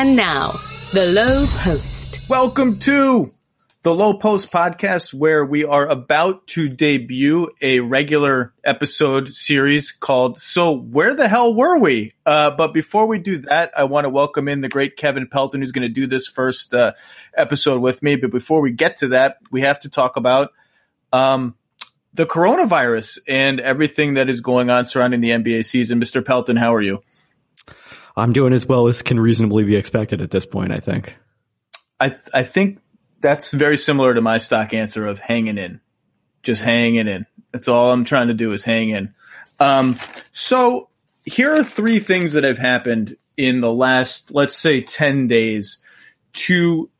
And now, the Lowe Post. Welcome to the Lowe Post podcast, where we are about to debut a regular episode series called So Where the Hell Were We? But before we do that, I want to welcome in the great Kevin Pelton, who's going to do this first episode with me. But before we get to that, we have to talk about the coronavirus and everything that is going on surrounding the NBA season. Mr. Pelton, how are you? I'm doing as well as can reasonably be expected at this point, I think. I think that's very similar to my stock answer of hanging in. Just hanging in. That's all I'm trying to do is hang in. So here are three things that have happened in the last, let's say, 10 days to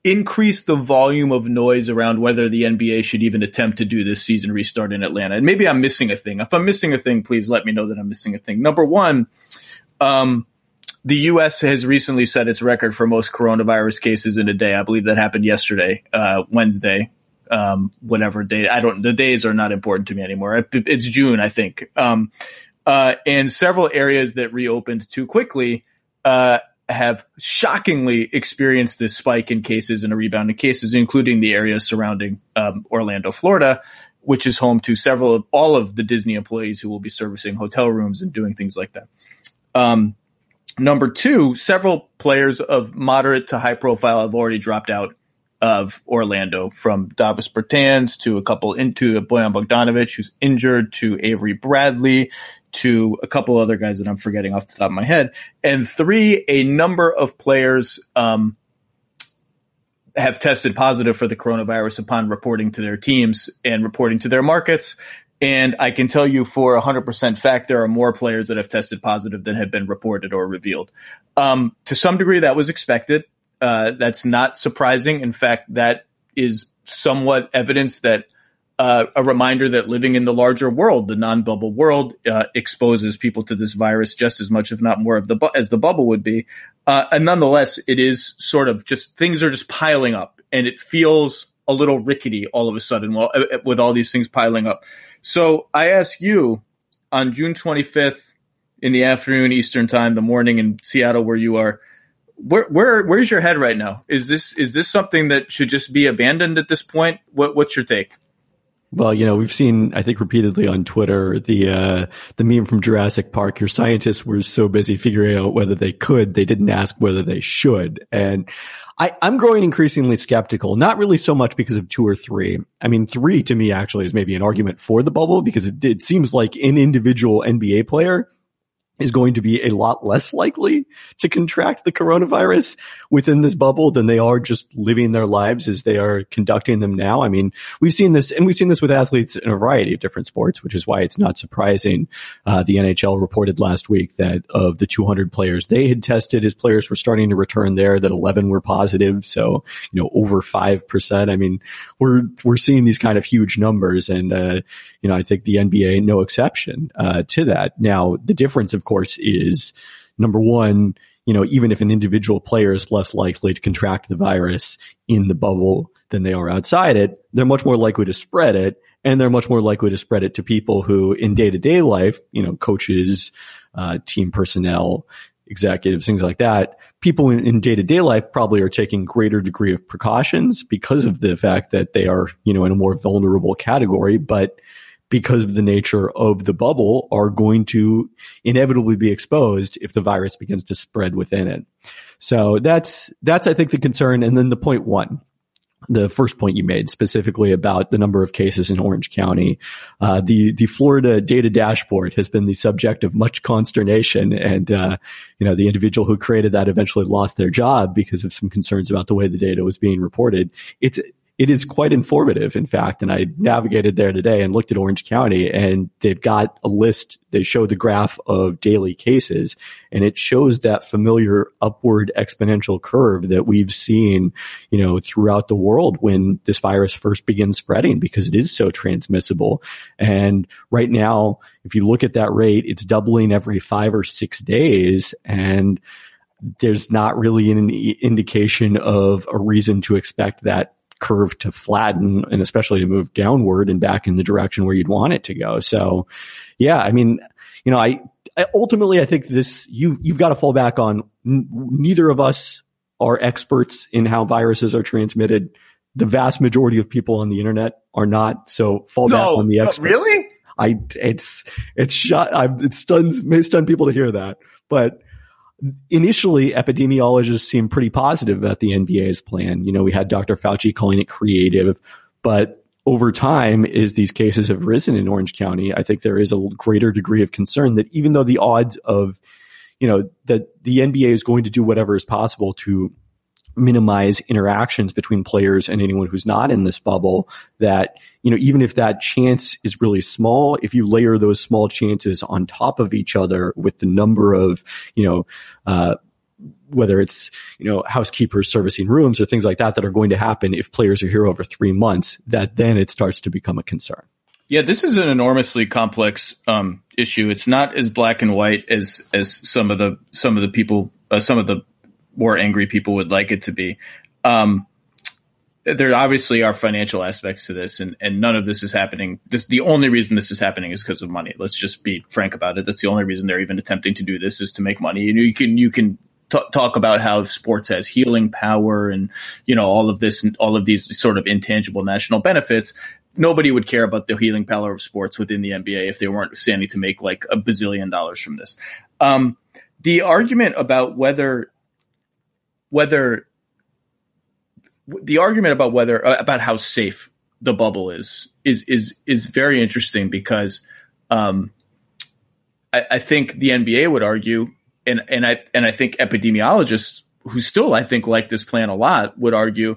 increase the volume of noise around whether the NBA should even attempt to do this season restart in Atlanta. And maybe I'm missing a thing. If I'm missing a thing, please let me know that I'm missing a thing. Number one, the U.S. has recently set its record for most coronavirus cases in a day. I believe that happened yesterday, Wednesday, whatever day. The days are not important to me anymore. It's June, I think. And several areas that reopened too quickly, have shockingly experienced this spike in cases and a rebound in cases, including the areas surrounding, Orlando, Florida, which is home to all of the Disney employees who will be servicing hotel rooms and doing things like that. Number two, several players of moderate to high profile have already dropped out of Orlando, from Davis Bertans to Bojan Bogdanovic, who's injured, to Avery Bradley, to a couple other guys that I'm forgetting off the top of my head. And three, a number of players have tested positive for the coronavirus upon reporting to their teams and reporting to their markets. And I can tell you for 100% fact, there are more players that have tested positive than have been reported or revealed. To some degree, that was expected. That's not surprising. In fact, that is somewhat evidence that a reminder that living in the larger world, the non-bubble world, exposes people to this virus just as much, if not more, as the bubble would be. And nonetheless, it is sort of just things are just piling up, and it feels a little rickety all of a sudden with all these things piling up. So I ask you, on June 25th in the afternoon Eastern time, the morning in Seattle where you are, where's your head right now? Is this something that should just be abandoned at this point? What's your take? Well, we've seen, I think, repeatedly on Twitter, the meme from Jurassic Park. Your scientists were so busy figuring out whether they didn't ask whether they should. And I'm growing increasingly skeptical, not really so much because of two or three. I mean, three to me actually is maybe an argument for the bubble, because it seems like an individual NBA player is going to be a lot less likely to contract the coronavirus within this bubble than they are just living their lives as they are conducting them now. I mean, we've seen this with athletes in a variety of different sports, which is why it's not surprising. The NHL reported last week that of the 200 players they had tested as players were starting to return there, that 11 were positive. So, over 5%. I mean, we're seeing these kind of huge numbers, and, I think the NBA, no exception, to that. Now, the difference, of course, is number one, even if an individual player is less likely to contract the virus in the bubble than they are outside it, they're much more likely to spread it. And they're much more likely to spread it to people who in day-to-day life, coaches, team personnel, executives, things like that. People in day-to-day life probably are taking greater degree of precautions because of the fact that they are, in a more vulnerable category, but because of the nature of the bubble, are going to inevitably be exposed if the virus begins to spread within it. So that's I think the concern. And then the point one, the first point you made specifically about the number of cases in Orange County, the Florida data dashboard has been the subject of much consternation. And, the individual who created that eventually lost their job because of some concerns about the way the data was being reported. It is quite informative, in fact, and I navigated there today and looked at Orange County, and they've got a list. They show the graph of daily cases, and it shows that familiar upward exponential curve that we've seen, throughout the world when this virus first begins spreading, because it is so transmissible. And right now, if you look at that rate, it's doubling every 5 or 6 days, and there's not really an indication of a reason to expect that curve to flatten, and especially to move downward and back in the direction where you'd want it to go. So, yeah, I mean, I ultimately, I think you've got to fall back on neither of us are experts in how viruses are transmitted. The vast majority of people on the internet are not. So fall back on the experts. Really? May stun people to hear that, but initially epidemiologists seemed pretty positive about the NBA's plan. We had Dr. Fauci calling it creative, but over time, as these cases have risen in Orange County, I think there is a greater degree of concern that even though the odds of, that the NBA is going to do whatever is possible to minimize interactions between players and anyone who's not in this bubble, that, even if that chance is really small, if you layer those small chances on top of each other with the number of, whether it's, housekeepers servicing rooms or things like that are going to happen if players are here over 3 months, that then it starts to become a concern. Yeah, this is an enormously complex issue. It's not as black and white as some of the people, some of the more angry people would like it to be. There obviously are financial aspects to this, and none of this is happening. The only reason this is happening is because of money. Let's just be frank about it. That's the only reason they're even attempting to do this, is to make money. You can talk about how sports has healing power and, all of this and all of these sort of intangible national benefits. Nobody would care about the healing power of sports within the NBA if they weren't standing to make like $1 bazillion from this. The argument about about how safe the bubble is very interesting, because I think the NBA would argue, and I think epidemiologists who still I think like this plan a lot would argue,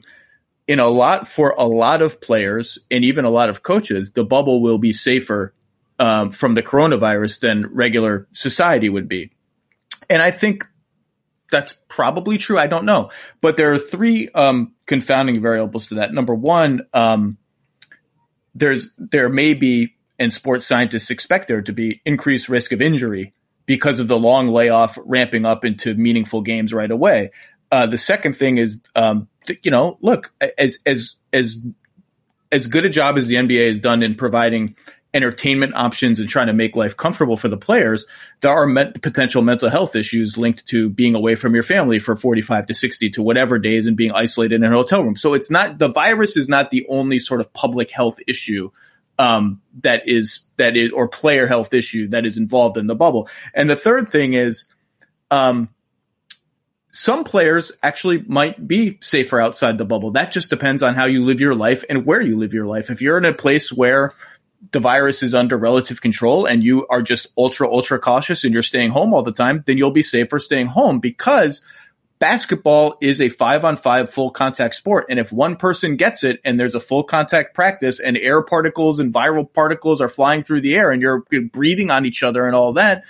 for a lot of players and even a lot of coaches, the bubble will be safer from the coronavirus than regular society would be. And I think that's probably true. I don't know. But there are three confounding variables to that. Number one, there may be, and sports scientists expect there to be, increased risk of injury because of the long layoff ramping up into meaningful games right away. The second thing is, look, as good a job as the NBA has done in providing entertainment options and trying to make life comfortable for the players, there are potential mental health issues linked to being away from your family for 45 to 60 to whatever days and being isolated in a hotel room. So the virus is not the only sort of public health issue that is or player health issue that is involved in the bubble. And the third thing is, some players actually might be safer outside the bubble. That just depends on how you live your life and where you live your life. If you're in a place where the virus is under relative control and you are just ultra cautious and you're staying home all the time, then you'll be safer staying home, because basketball is a 5-on-5 full contact sport. And if one person gets it and there's a full contact practice and air particles and viral particles are flying through the air and you're breathing on each other and all that,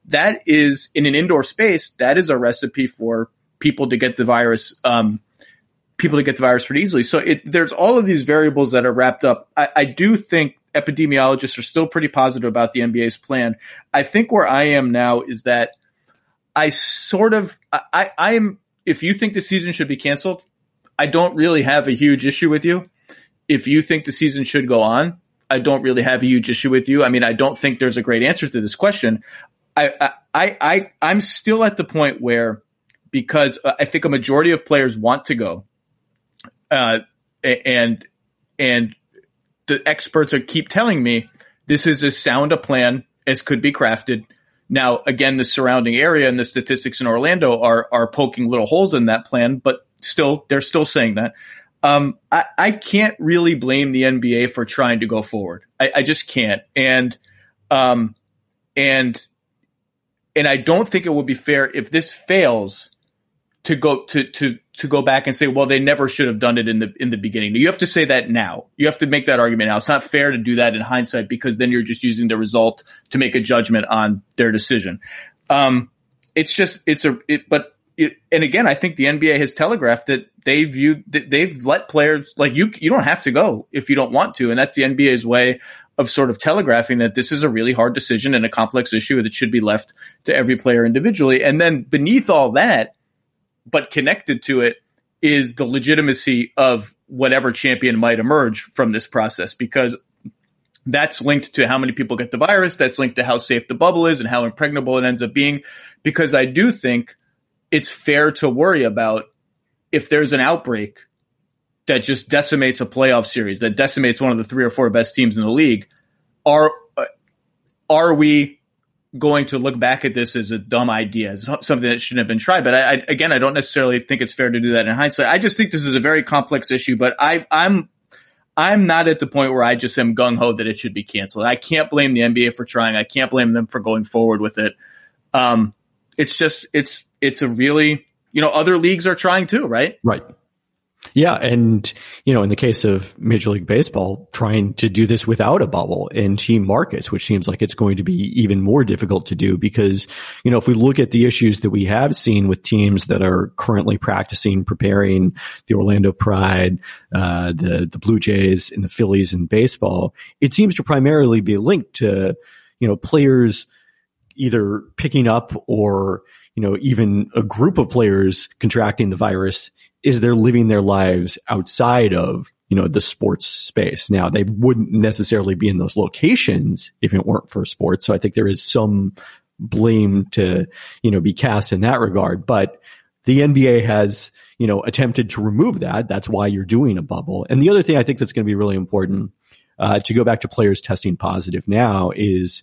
that is, in an indoor space, that is a recipe for people to get the virus, pretty easily. So there's all of these variables that are wrapped up. I do think epidemiologists are still pretty positive about the NBA's plan. I think where I am now is that I'm, if you think the season should be canceled, I don't really have a huge issue with you. If you think the season should go on, I don't really have a huge issue with you. I mean, I don't think there's a great answer to this question. I'm still at the point where, because I think a majority of players want to go, and the experts keep telling me this is as sound a plan as could be crafted. Now, again, the surrounding area and the statistics in Orlando are poking little holes in that plan, but still, they're still saying that. I can't really blame the NBA for trying to go forward. I just can't. And I don't think it would be fair if this fails to go back and say, well, they never should have done it in the beginning. You have to say that now. You have to make that argument now. It's not fair to do that in hindsight, because then you're just using the result to make a judgment on their decision. And again, I think the NBA has telegraphed that they've let players, like, you don't have to go if you don't want to. And that's the NBA's way of sort of telegraphing that this is a really hard decision and a complex issue that should be left to every player individually. And then beneath all that, but connected to it, is the legitimacy of whatever champion might emerge from this process. Because That's linked to how many people get the virus. That's linked to how safe the bubble is and how impregnable it ends up being. Because I do think it's fair to worry about if there's an outbreak that just decimates a playoff series, that decimates one of the 3 or 4 best teams in the league. Are we going to look back at this as a dumb idea, as something that shouldn't have been tried? But I don't necessarily think it's fair to do that in hindsight. I just think this is a very complex issue, but I'm not at the point where I just am gung ho that it should be canceled. I can't blame the NBA for trying. I can't blame them for going forward with it. It's a really, other leagues are trying too, right? Right. Yeah. And, in the case of Major League Baseball, trying to do this without a bubble in team markets, which seems like it's going to be even more difficult to do because, if we look at the issues that we have seen with teams that are currently practicing, preparing, the Orlando Pride, the Blue Jays and the Phillies in baseball, it seems to primarily be linked to, players either picking up or, even a group of players contracting the virus is they're living their lives outside of, the sports space. Now, they wouldn't necessarily be in those locations if it weren't for sports. So I think there is some blame to, be cast in that regard. But the NBA has, attempted to remove that. That's why you're doing a bubble. And the other thing I think that's going to be really important, to go back to players testing positive now is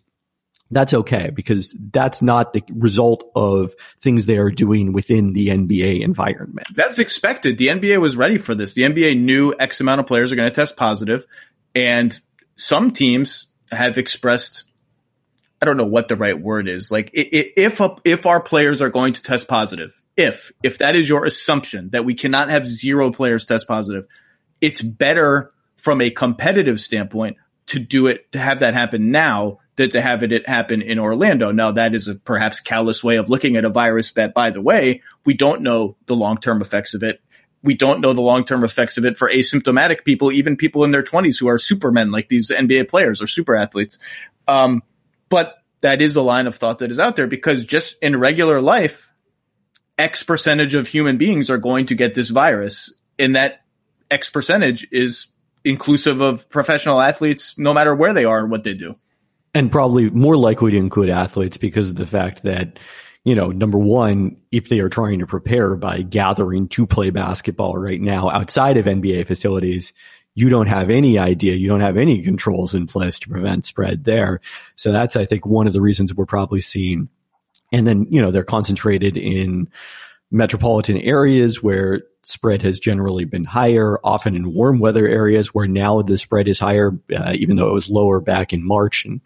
that's okay because that's not the result of things they are doing within the NBA environment. That's expected. The NBA was ready for this. The NBA knew X amount of players are going to test positive, and some teams have expressed, I don't know what the right word is. Like if our players are going to test positive, if that is your assumption that we cannot have 0 players test positive, it's better from a competitive standpoint to do it, to have that happen now than to have it happen in Orlando. Now, that is a perhaps callous way of looking at a virus that, by the way, we don't know the long-term effects of it. We don't know the long-term effects of it for asymptomatic people, even people in their 20s who are supermen like these NBA players or super athletes. But that is a line of thought that is out there because just in regular life, X percentage of human beings are going to get this virus, and that X percentage is inclusive of professional athletes no matter where they are and what they do. And probably more likely to include athletes because of the fact that, number one, if they are trying to prepare by gathering to play basketball right now outside of NBA facilities, you don't have any idea. You don't have any controls in place to prevent spread there. So that's, I think, one of the reasons we're probably seeing. And then, they're concentrated in metropolitan areas where spread has generally been higher, often in warm weather areas where now the spread is higher, even though it was lower back in March. And,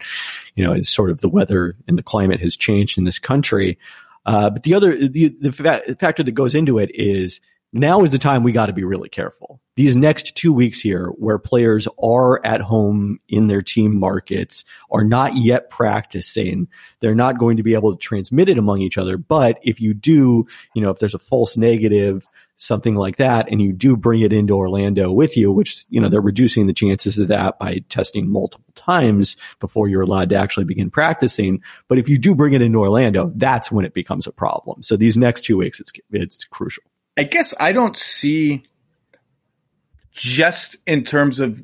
it's sort of the weather and the climate has changed in this country. But the factor that goes into it is now is the time we got to be really careful. These next 2 weeks here where players are at home in their team markets are not yet practicing. They're not going to be able to transmit it among each other. But if you do, if there's a false negative, something like that, and you do bring it into Orlando with you, which, they're reducing the chances of that by testing multiple times before you're allowed to actually begin practicing. But if you do bring it into Orlando, that's when it becomes a problem. So these next 2 weeks, it's crucial. I guess I don't see, just in terms of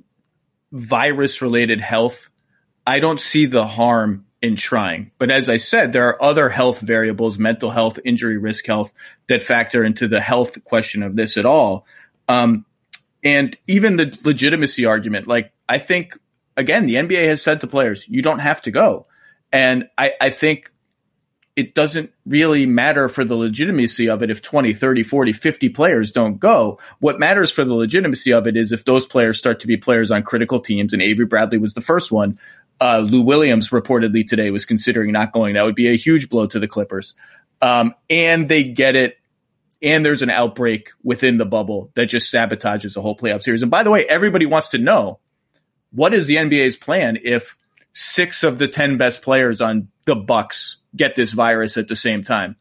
virus-related health, I don't see the harm in trying. But as I said, there are other health variables, mental health, injury risk health, that factor into the health question of this at all. And even the legitimacy argument, I think, again, the NBA has said to players, you don't have to go. And I think it doesn't really matter for the legitimacy of it if 20, 30, 40, 50 players don't go. What matters for the legitimacy of it is if those players start to be players on critical teams, and Avery Bradley was the first one. Lou Williams reportedly today was considering not going. That would be a huge blow to the Clippers. And they get it. And there's an outbreak within the bubble that just sabotages the whole playoff series. And by the way, everybody wants to know, what is the NBA's plan if 6 of the 10 best players on the Bucks get this virus at the same time?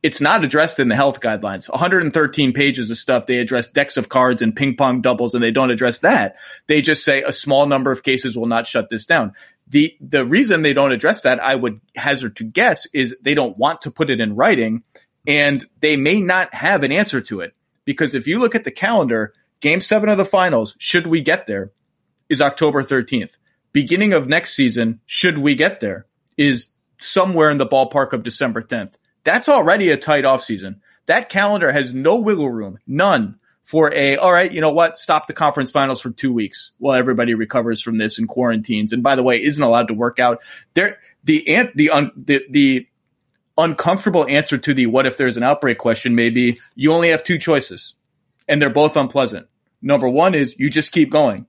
It's not addressed in the health guidelines. 113 pages of stuff. They address decks of cards and ping pong doubles, and they don't address that. They just say a small number of cases will not shut this down. The reason they don't address that, I would hazard to guess, is they don't want to put it in writing, and they may not have an answer to it. Because if you look at the calendar, Game 7 of the finals, should we get there, is October 13th. beginning of next season, should we get there, is somewhere in the ballpark of December 10th. That's already a tight offseason. That calendar has no wiggle room, none, for all right, you know what, stop the conference finals for 2 weeks while everybody recovers from this and quarantines. And by the way, isn't allowed to work out. The uncomfortable answer to the what if there's an outbreak question may be you only have two choices, and they're both unpleasant. Number one is you just keep going,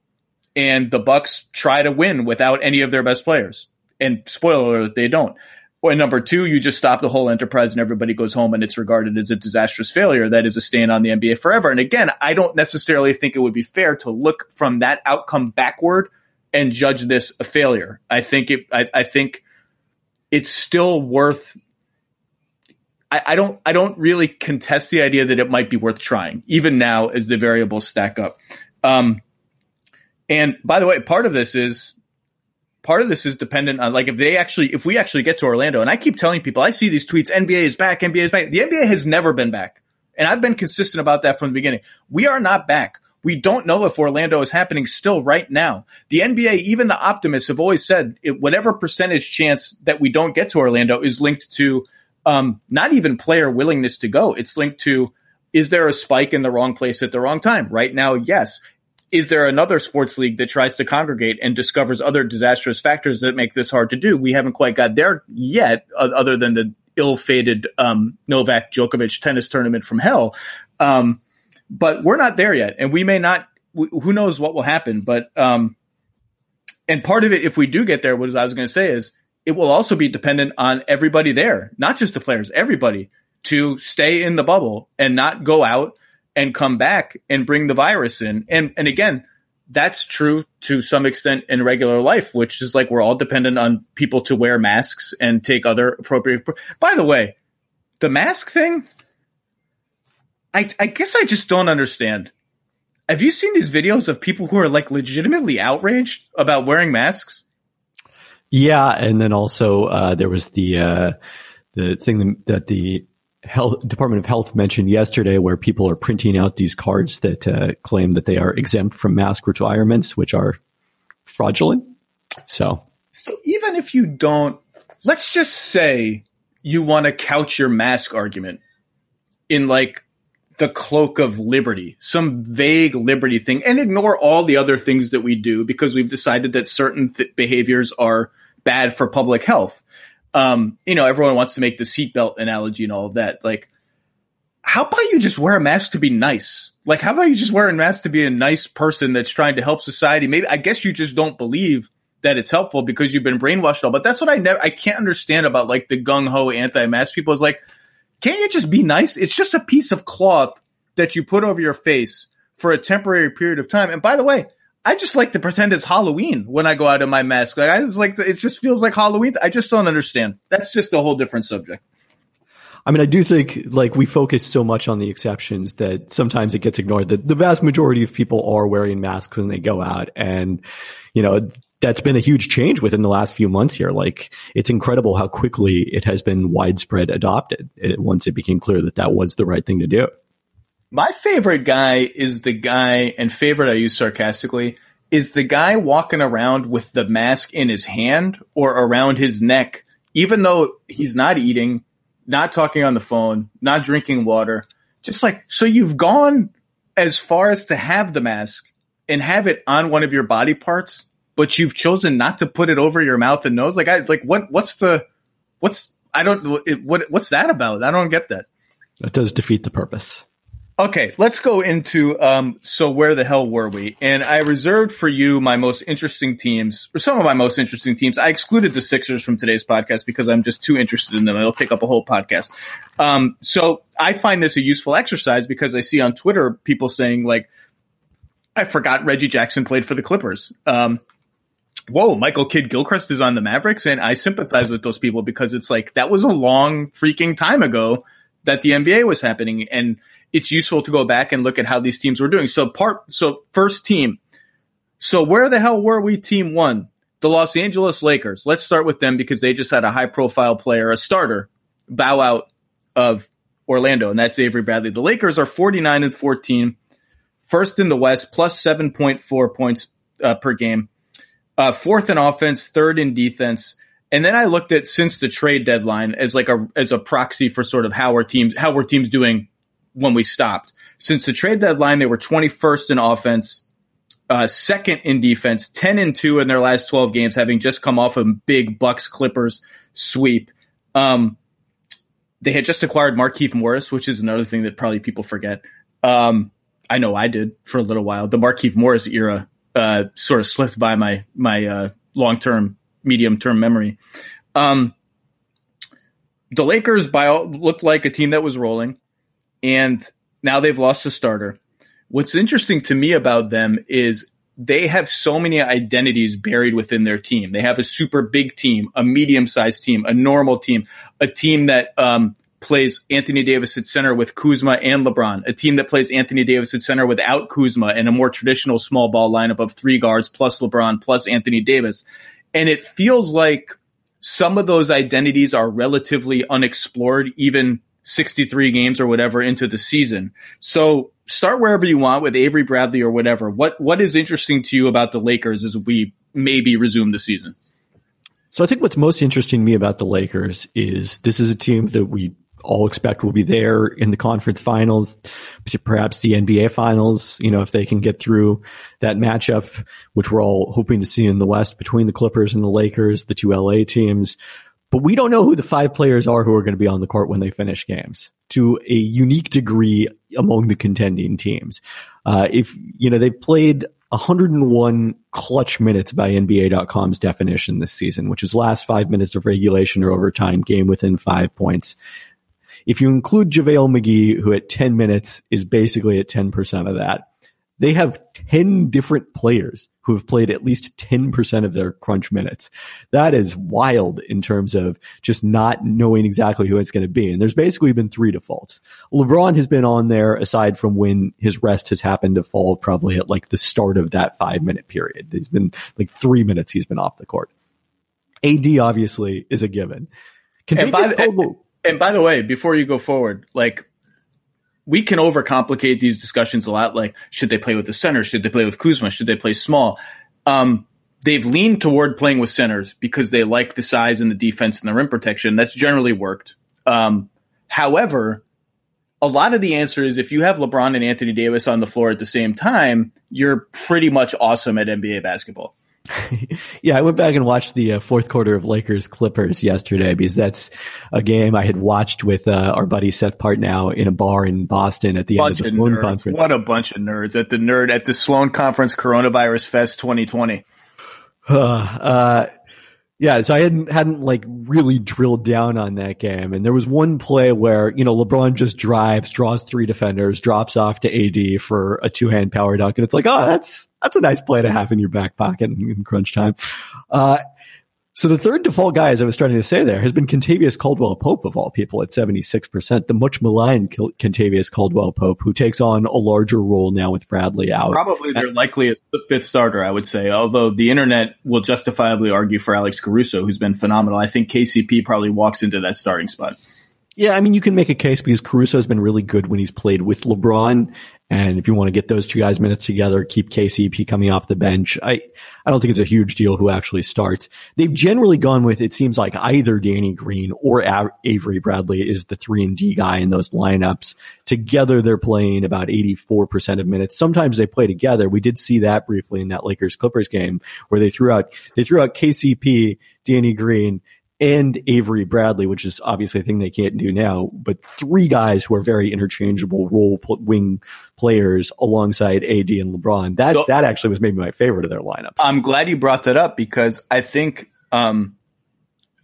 and the Bucks try to win without any of their best players. And spoiler alert, they don't. Or number two, you just stop the whole enterprise and everybody goes home and it's regarded as a disastrous failure that is a stain on the NBA forever. And again, I don't necessarily think it would be fair to look from that outcome backward and judge this a failure. I think it's still worth. I don't really contest the idea that it might be worth trying, even now as the variables stack up. And by the way, part of this is dependent on, like, if we actually get to Orlando, and I keep telling people, I see these tweets, NBA is back, NBA is back. The NBA has never been back. And I've been consistent about that from the beginning. We are not back. We don't know if Orlando is happening still right now. The NBA, even the optimists, have always said whatever percentage chance that we don't get to Orlando is linked to not even player willingness to go. It's linked to, is there a spike in the wrong place at the wrong time? Right now, yes. Is there another sports league that tries to congregate and discovers other disastrous factors that make this hard to do? We haven't quite got there yet, other than the ill-fated Novak Djokovic tennis tournament from hell. But we're not there yet, and we may not. Who knows what will happen? But and part of it, if we do get there, what I was going to say is it will also be dependent on everybody there, not just the players, everybody, to stay in the bubble and not go out and come back and bring the virus in. And again, that's true to some extent in regular life, which is like we're all dependent on people to wear masks and take other appropriate. By the way, the mask thing, I guess I just don't understand. Have you seen these videos of people who are like legitimately outraged about wearing masks? Yeah. And then also, there was the thing that the Department of Health mentioned yesterday, where people are printing out these cards that claim that they are exempt from mask requirements, which are fraudulent. So even if you don't, let's just say you want to couch your mask argument in like the cloak of liberty, some vague liberty thing, and ignore all the other things that we do because we've decided that certain behaviors are bad for public health. Everyone wants to make the seatbelt analogy and all of that. Like, how about you just wear a mask to be nice? Like, how about you just wear a mask to be a nice person that's trying to help society? Maybe, I guess you just don't believe that it's helpful because you've been brainwashed all. But that's what I can't understand about like the gung-ho anti-mask people is like, can't you just be nice? It's just a piece of cloth that you put over your face for a temporary period of time. And by the way, I just like to pretend it's Halloween when I go out in my mask. Like, it just feels like Halloween. I just don't understand. That's just a whole different subject. I mean, I do think like we focus so much on the exceptions that sometimes it gets ignored. The vast majority of people are wearing masks when they go out. And, that's been a huge change within the last few months here. Like, it's incredible how quickly it has been widespread adopted once it became clear that that was the right thing to do. My favorite guy is the guy, and favorite I use sarcastically, is the guy walking around with the mask in his hand or around his neck, even though he's not eating, not talking on the phone, not drinking water. Just like, so you've gone as far as to have the mask and have it on one of your body parts, but you've chosen not to put it over your mouth and nose. Like, what's that about? I don't get that. That does defeat the purpose. Okay, let's go into, so where the hell were we? And I reserved for you my most interesting teams, or some of my most interesting teams. I excluded the Sixers from today's podcast because I'm just too interested in them. It'll take up a whole podcast. So I find this a useful exercise because I see on Twitter people saying like, I forgot Reggie Jackson played for the Clippers. Whoa, Michael Kidd-Gilchrist is on the Mavericks, and I sympathize with those people because it's like, that was a long freaking time ago that the NBA was happening, and it's useful to go back and look at how these teams were doing. So first team. So where the hell were we? Team one, the Los Angeles Lakers. Let's start with them because they just had a high profile player, a starter, bow out of Orlando, and that's Avery Bradley. The Lakers are 49-14, first in the West, plus 7.4 points per game. Fourth in offense, third in defense. And then I looked at since the trade deadline as like as a proxy for sort of how were teams doing when we stopped. Since the trade deadline, they were 21st in offense, second in defense, 10-2 in their last 12 games, having just come off a big Bucks Clippers sweep. They had just acquired Markieff Morris, which is another thing that probably people forget. I know I did for a little while. The Markieff Morris era sort of slipped by my long-term, medium-term memory. The Lakers looked like a team that was rolling, and now they've lost a starter. What's interesting to me about them is they have so many identities buried within their team. They have a super big team, a medium-sized team, a normal team, a team that plays Anthony Davis at center with Kuzma and LeBron, a team that plays Anthony Davis at center without Kuzma and a more traditional small ball lineup of three guards plus LeBron plus Anthony Davis. And it feels like some of those identities are relatively unexplored, even 63 games or whatever into the season. So start wherever you want with Avery Bradley or whatever. What is interesting to you about the Lakers as we maybe resume the season? So I think what's most interesting to me about the Lakers is this is a team that we all expect will be there in the conference finals, perhaps the NBA finals, if they can get through that matchup, which we're all hoping to see in the West between the Clippers and the Lakers, the two LA teams. But we don't know who the five players are who are going to be on the court when they finish games to a unique degree among the contending teams. They've played 101 clutch minutes by NBA.com's definition this season, which is last 5 minutes of regulation or overtime, game within 5 points. If you include JaVale McGee, who at 10 minutes is basically at 10% of that, they have 10 different players who have played at least 10% of their crunch minutes. That is wild in terms of just not knowing exactly who it's going to be. And there's basically been three defaults. LeBron has been on there aside from when his rest has happened to fall probably at like the start of that 5 minute period. There's been like 3 minutes he's been off the court. AD obviously is a given. And by the way, before you go forward, we can overcomplicate these discussions a lot. Like, should they play with the center? Should they play with Kuzma? Should they play small? They've leaned toward playing with centers because they like the size and the defense and the rim protection. That's generally worked. However, a lot of the answer is if you have LeBron and Anthony Davis on the floor at the same time, you're pretty much awesome at NBA basketball. Yeah, I went back and watched the fourth quarter of Lakers Clippers yesterday because that's a game I had watched with our buddy Seth Partnow in a bar in Boston at the end of the Sloan Conference. What a bunch of nerds at the Sloan Conference Coronavirus Fest 2020. Yeah, so I hadn't really drilled down on that game. And there was one play where, LeBron just drives, draws three defenders, drops off to AD for a two-hand power dunk. And it's like, oh, that's a nice play to have in your back pocket in crunch time. So the third default guy, as I was starting to say there, has been Kentavious Caldwell-Pope of all people at 76%, the much maligned Kentavious Caldwell-Pope, who takes on a larger role now with Bradley out. Probably their likeliest fifth starter, I would say, although the internet will justifiably argue for Alex Caruso, who's been phenomenal. I think KCP probably walks into that starting spot. Yeah, I mean, you can make a case because Caruso has been really good when he's played with LeBron. And if you want to get those two guys minutes together, keep KCP coming off the bench. I don't think it's a huge deal who actually starts. They've generally gone with, it seems like either Danny Green or Avery Bradley is the 3-and-D guy in those lineups. Together, they're playing about 84% of minutes. Sometimes they play together. We did see that briefly in that Lakers Clippers game where they threw out KCP, Danny Green, and Avery Bradley, which is obviously a thing they can't do now, but three guys who are very interchangeable wing players alongside AD and LeBron. That actually was maybe my favorite of their lineup. I'm glad you brought that up because I think I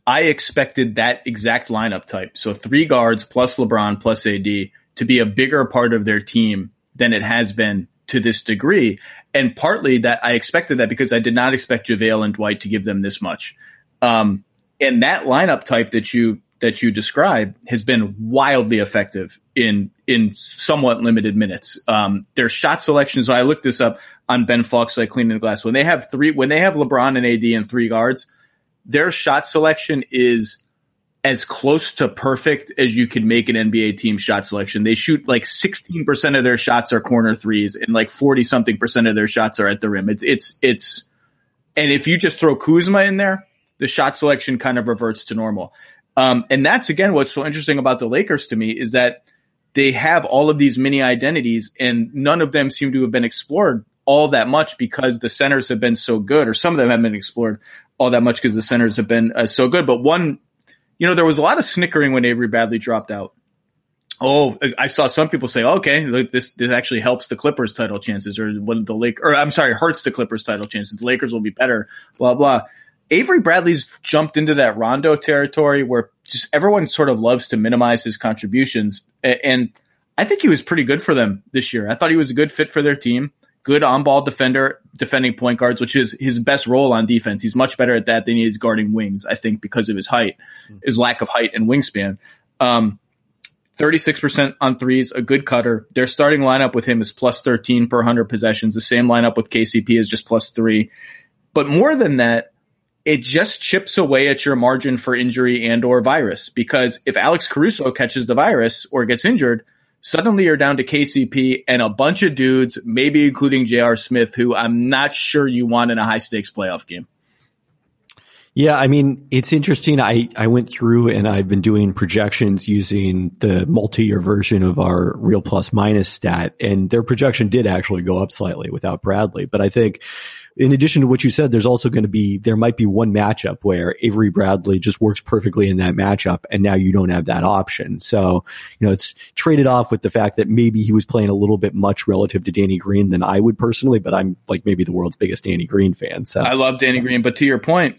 expected that exact lineup type. So three guards plus LeBron plus AD to be a bigger part of their team than it has been to this degree. And partly that I expected that because I did not expect JaVale and Dwight to give them this much. And that lineup type that you described has been wildly effective in somewhat limited minutes. Their shot selection. So I looked this up on Ben Falk's Cleaning the Glass. When they have LeBron and AD and three guards, their shot selection is as close to perfect as you can make an NBA team shot selection. They shoot 16% of their shots are corner threes and 40-something% of their shots are at the rim. It's And if you just throw Kuzma in there, the shot selection kind of reverts to normal. And that's, again, what's so interesting about the Lakers to me is that they have all of these mini identities, and none of them seem to have been explored all that much because the centers have been so good, or some of them haven't been explored all that much because the centers have been so good. But one, there was a lot of snickering when Avery Bradley dropped out. Oh, I saw some people say, okay, look, this actually helps the Clippers title chances, or hurts the Clippers title chances. The Lakers will be better, blah, blah. Avery Bradley's jumped into that Rondo territory where just everyone sort of loves to minimize his contributions. And I think he was pretty good for them this year. I thought he was a good fit for their team. Good on-ball defender, defending point guards, which is his best role on defense. He's much better at that than he is guarding wings, I think, because of his height, his lack of height and wingspan. 36% on threes, a good cutter. Their starting lineup with him is plus 13 per 100 possessions. The same lineup with KCP is just plus 3. But more than that, it just chips away at your margin for injury and or virus, because if Alex Caruso catches the virus or gets injured, suddenly you're down to KCP and a bunch of dudes, maybe including J.R. Smith, who I'm not sure you want in a high-stakes playoff game. Yeah, I mean, it's interesting. I went through and I've been doing projections using the multi-year version of our real plus minus stat, and their projection did actually go up slightly without Bradley. But I think in addition to what you said, there might be one matchup where Avery Bradley just works perfectly in that matchup, and now you don't have that option. So, it's traded off with the fact that maybe he was playing a little bit much relative to Danny Green than I would personally, but I'm like maybe the world's biggest Danny Green fan. So I love Danny Green, but to your point,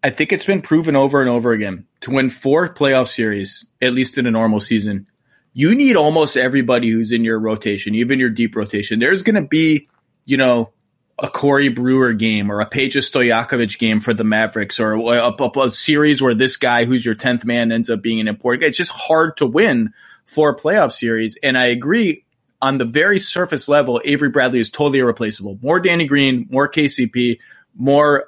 I think it's been proven over and over again to win 4 playoff series, at least in a normal season. You need almost everybody who's in your rotation, even your deep rotation. There's going to be, a Corey Brewer game or a Peja Stojakovic game for the Mavericks, or a series where this guy who's your 10th man ends up being an important guy. It's just hard to win 4 playoff series. And I agree, on the very surface level, Avery Bradley is totally irreplaceable. More Danny Green, more KCP, more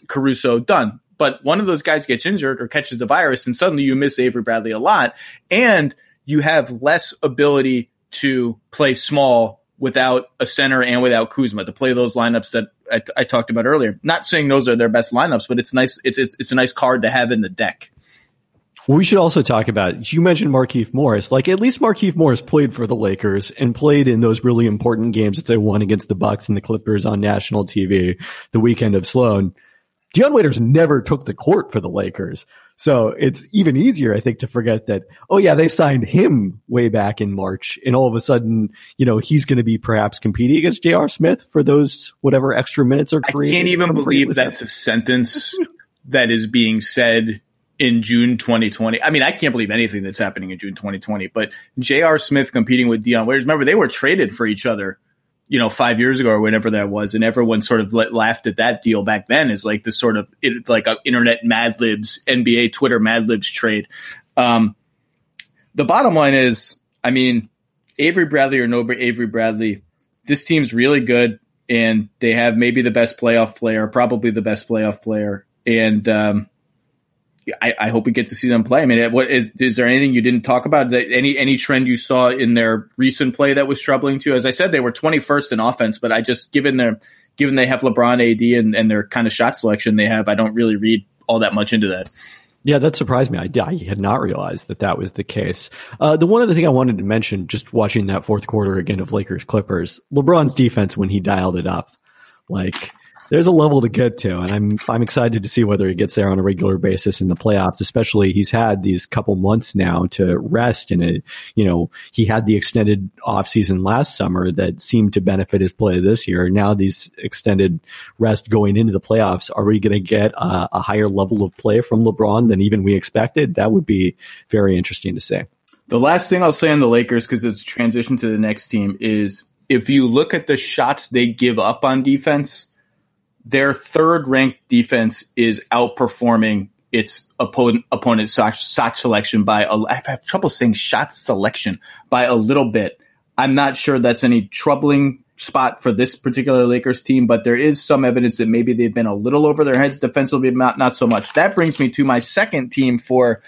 Caruso, done. But one of those guys gets injured or catches the virus, and suddenly you miss Avery Bradley a lot, and you have less ability to play small without a center and without Kuzma, to play those lineups that I talked about earlier. Not saying those are their best lineups, but it's nice. It's a nice card to have in the deck. We should also talk about, you mentioned Markieff Morris. Like, at least Markieff Morris played for the Lakers and played in those really important games that they won against the Bucks and the Clippers on national TV the weekend of Sloan. Dion Waiters never took the court for the Lakers. So it's even easier, I think, to forget that, oh yeah, they signed him way back in March, and all of a sudden, he's going to be perhaps competing against J.R. Smith for those whatever extra minutes are created. I can't even believe that's a sentence that is being said in June 2020. I mean, I can't believe anything that's happening in June 2020, but J.R. Smith competing with Dion Waiters. Remember, they were traded for each other, 5 years ago or whenever that was. And everyone sort of laughed at that deal back then as like this sort of like a internet Mad Libs, NBA Twitter Mad Libs trade. The bottom line is, I mean, Avery Bradley or no Avery Bradley, this team's really good, and they have maybe the best playoff player, probably the best playoff player. And, I hope we get to see them play. I mean, is there anything you didn't talk about? Any trend you saw in their recent play that was troubling to you? As I said, they were 21st in offense, but I just, given they have LeBron, AD, and their kind of shot selection they have, I don't really read all that much into that. Yeah, that surprised me. I had not realized that was the case. The one other thing I wanted to mention, just watching that fourth quarter again of Lakers Clippers, LeBron's defense when he dialed it up, like, there's a level to get to, and I'm excited to see whether he gets there on a regular basis in the playoffs. Especially, he's had these couple months now to rest, and he had the extended off season last summer that seemed to benefit his play this year. Now these extended rest going into the playoffs, are we going to get a higher level of play from LeBron than even we expected? That would be very interesting to see. The last thing I'll say on the Lakers, because it's a transition to the next team, is if you look at the shots they give up on defense, their third-ranked defense is outperforming its opponent's shot selection by I have trouble saying shot selection by a little bit. I'm not sure that's any troubling spot for this particular Lakers team, but there is some evidence that maybe they've been a little over their heads defensively, not so much. That brings me to my second team for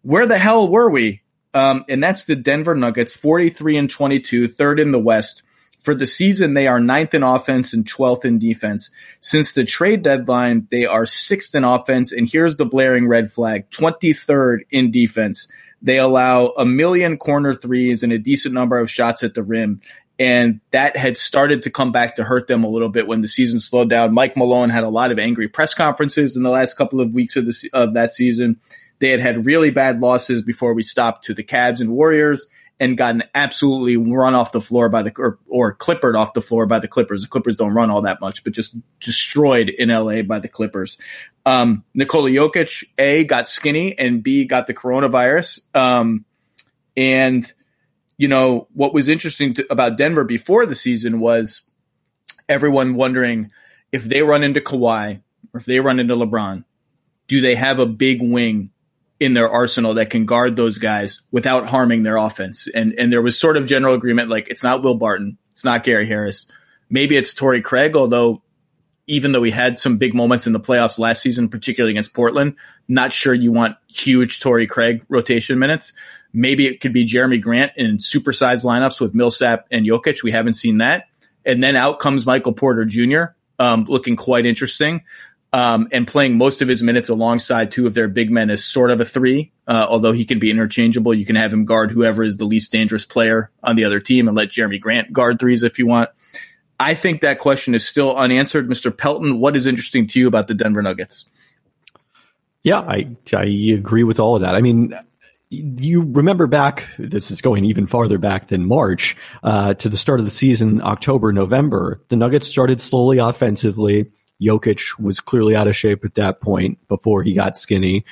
where the hell were we? And that's the Denver Nuggets, 43-22, third in the West. For the season, they are 9th in offense and 12th in defense. Since the trade deadline, they are 6th in offense, and here's the blaring red flag, 23rd in defense. They allow 1 million corner threes and a decent number of shots at the rim, and that had started to come back to hurt them a little bit when the season slowed down. Mike Malone had a lot of angry press conferences in the last couple of weeks of that season. They had really bad losses before we stopped to the Cavs and Warriors, and gotten absolutely run off the floor by or clippered off the floor by the Clippers. The Clippers don't run all that much, but just destroyed in LA by the Clippers. Nikola Jokic, A, got skinny, and B, got the coronavirus. And, you know, what was interesting about Denver before the season was everyone wondering if they run into Kawhi or if they run into LeBron, do they have a big wing in their arsenal that can guard those guys without harming their offense? And there was sort of general agreement, like, it's not Will Barton. It's not Gary Harris. Maybe it's Torrey Craig, although even though he had some big moments in the playoffs last season, particularly against Portland, not sure you want huge Torrey Craig rotation minutes. Maybe it could be Jeremy Grant in supersized lineups with Millsap and Jokic. We haven't seen that. And then out comes Michael Porter Jr., looking quite interesting. And playing most of his minutes alongside two of their big men as sort of a three, although he can be interchangeable. You can have him guard whoever is the least dangerous player on the other team and let Jeremy Grant guard threes if you want. I think that question is still unanswered. Mr. Pelton, what is interesting to you about the Denver Nuggets? Yeah, I agree with all of that. I mean, you remember back, this is going even farther back than March, to the start of the season, October, November, the Nuggets started slowly offensively. Jokic was clearly out of shape at that point before he got skinny.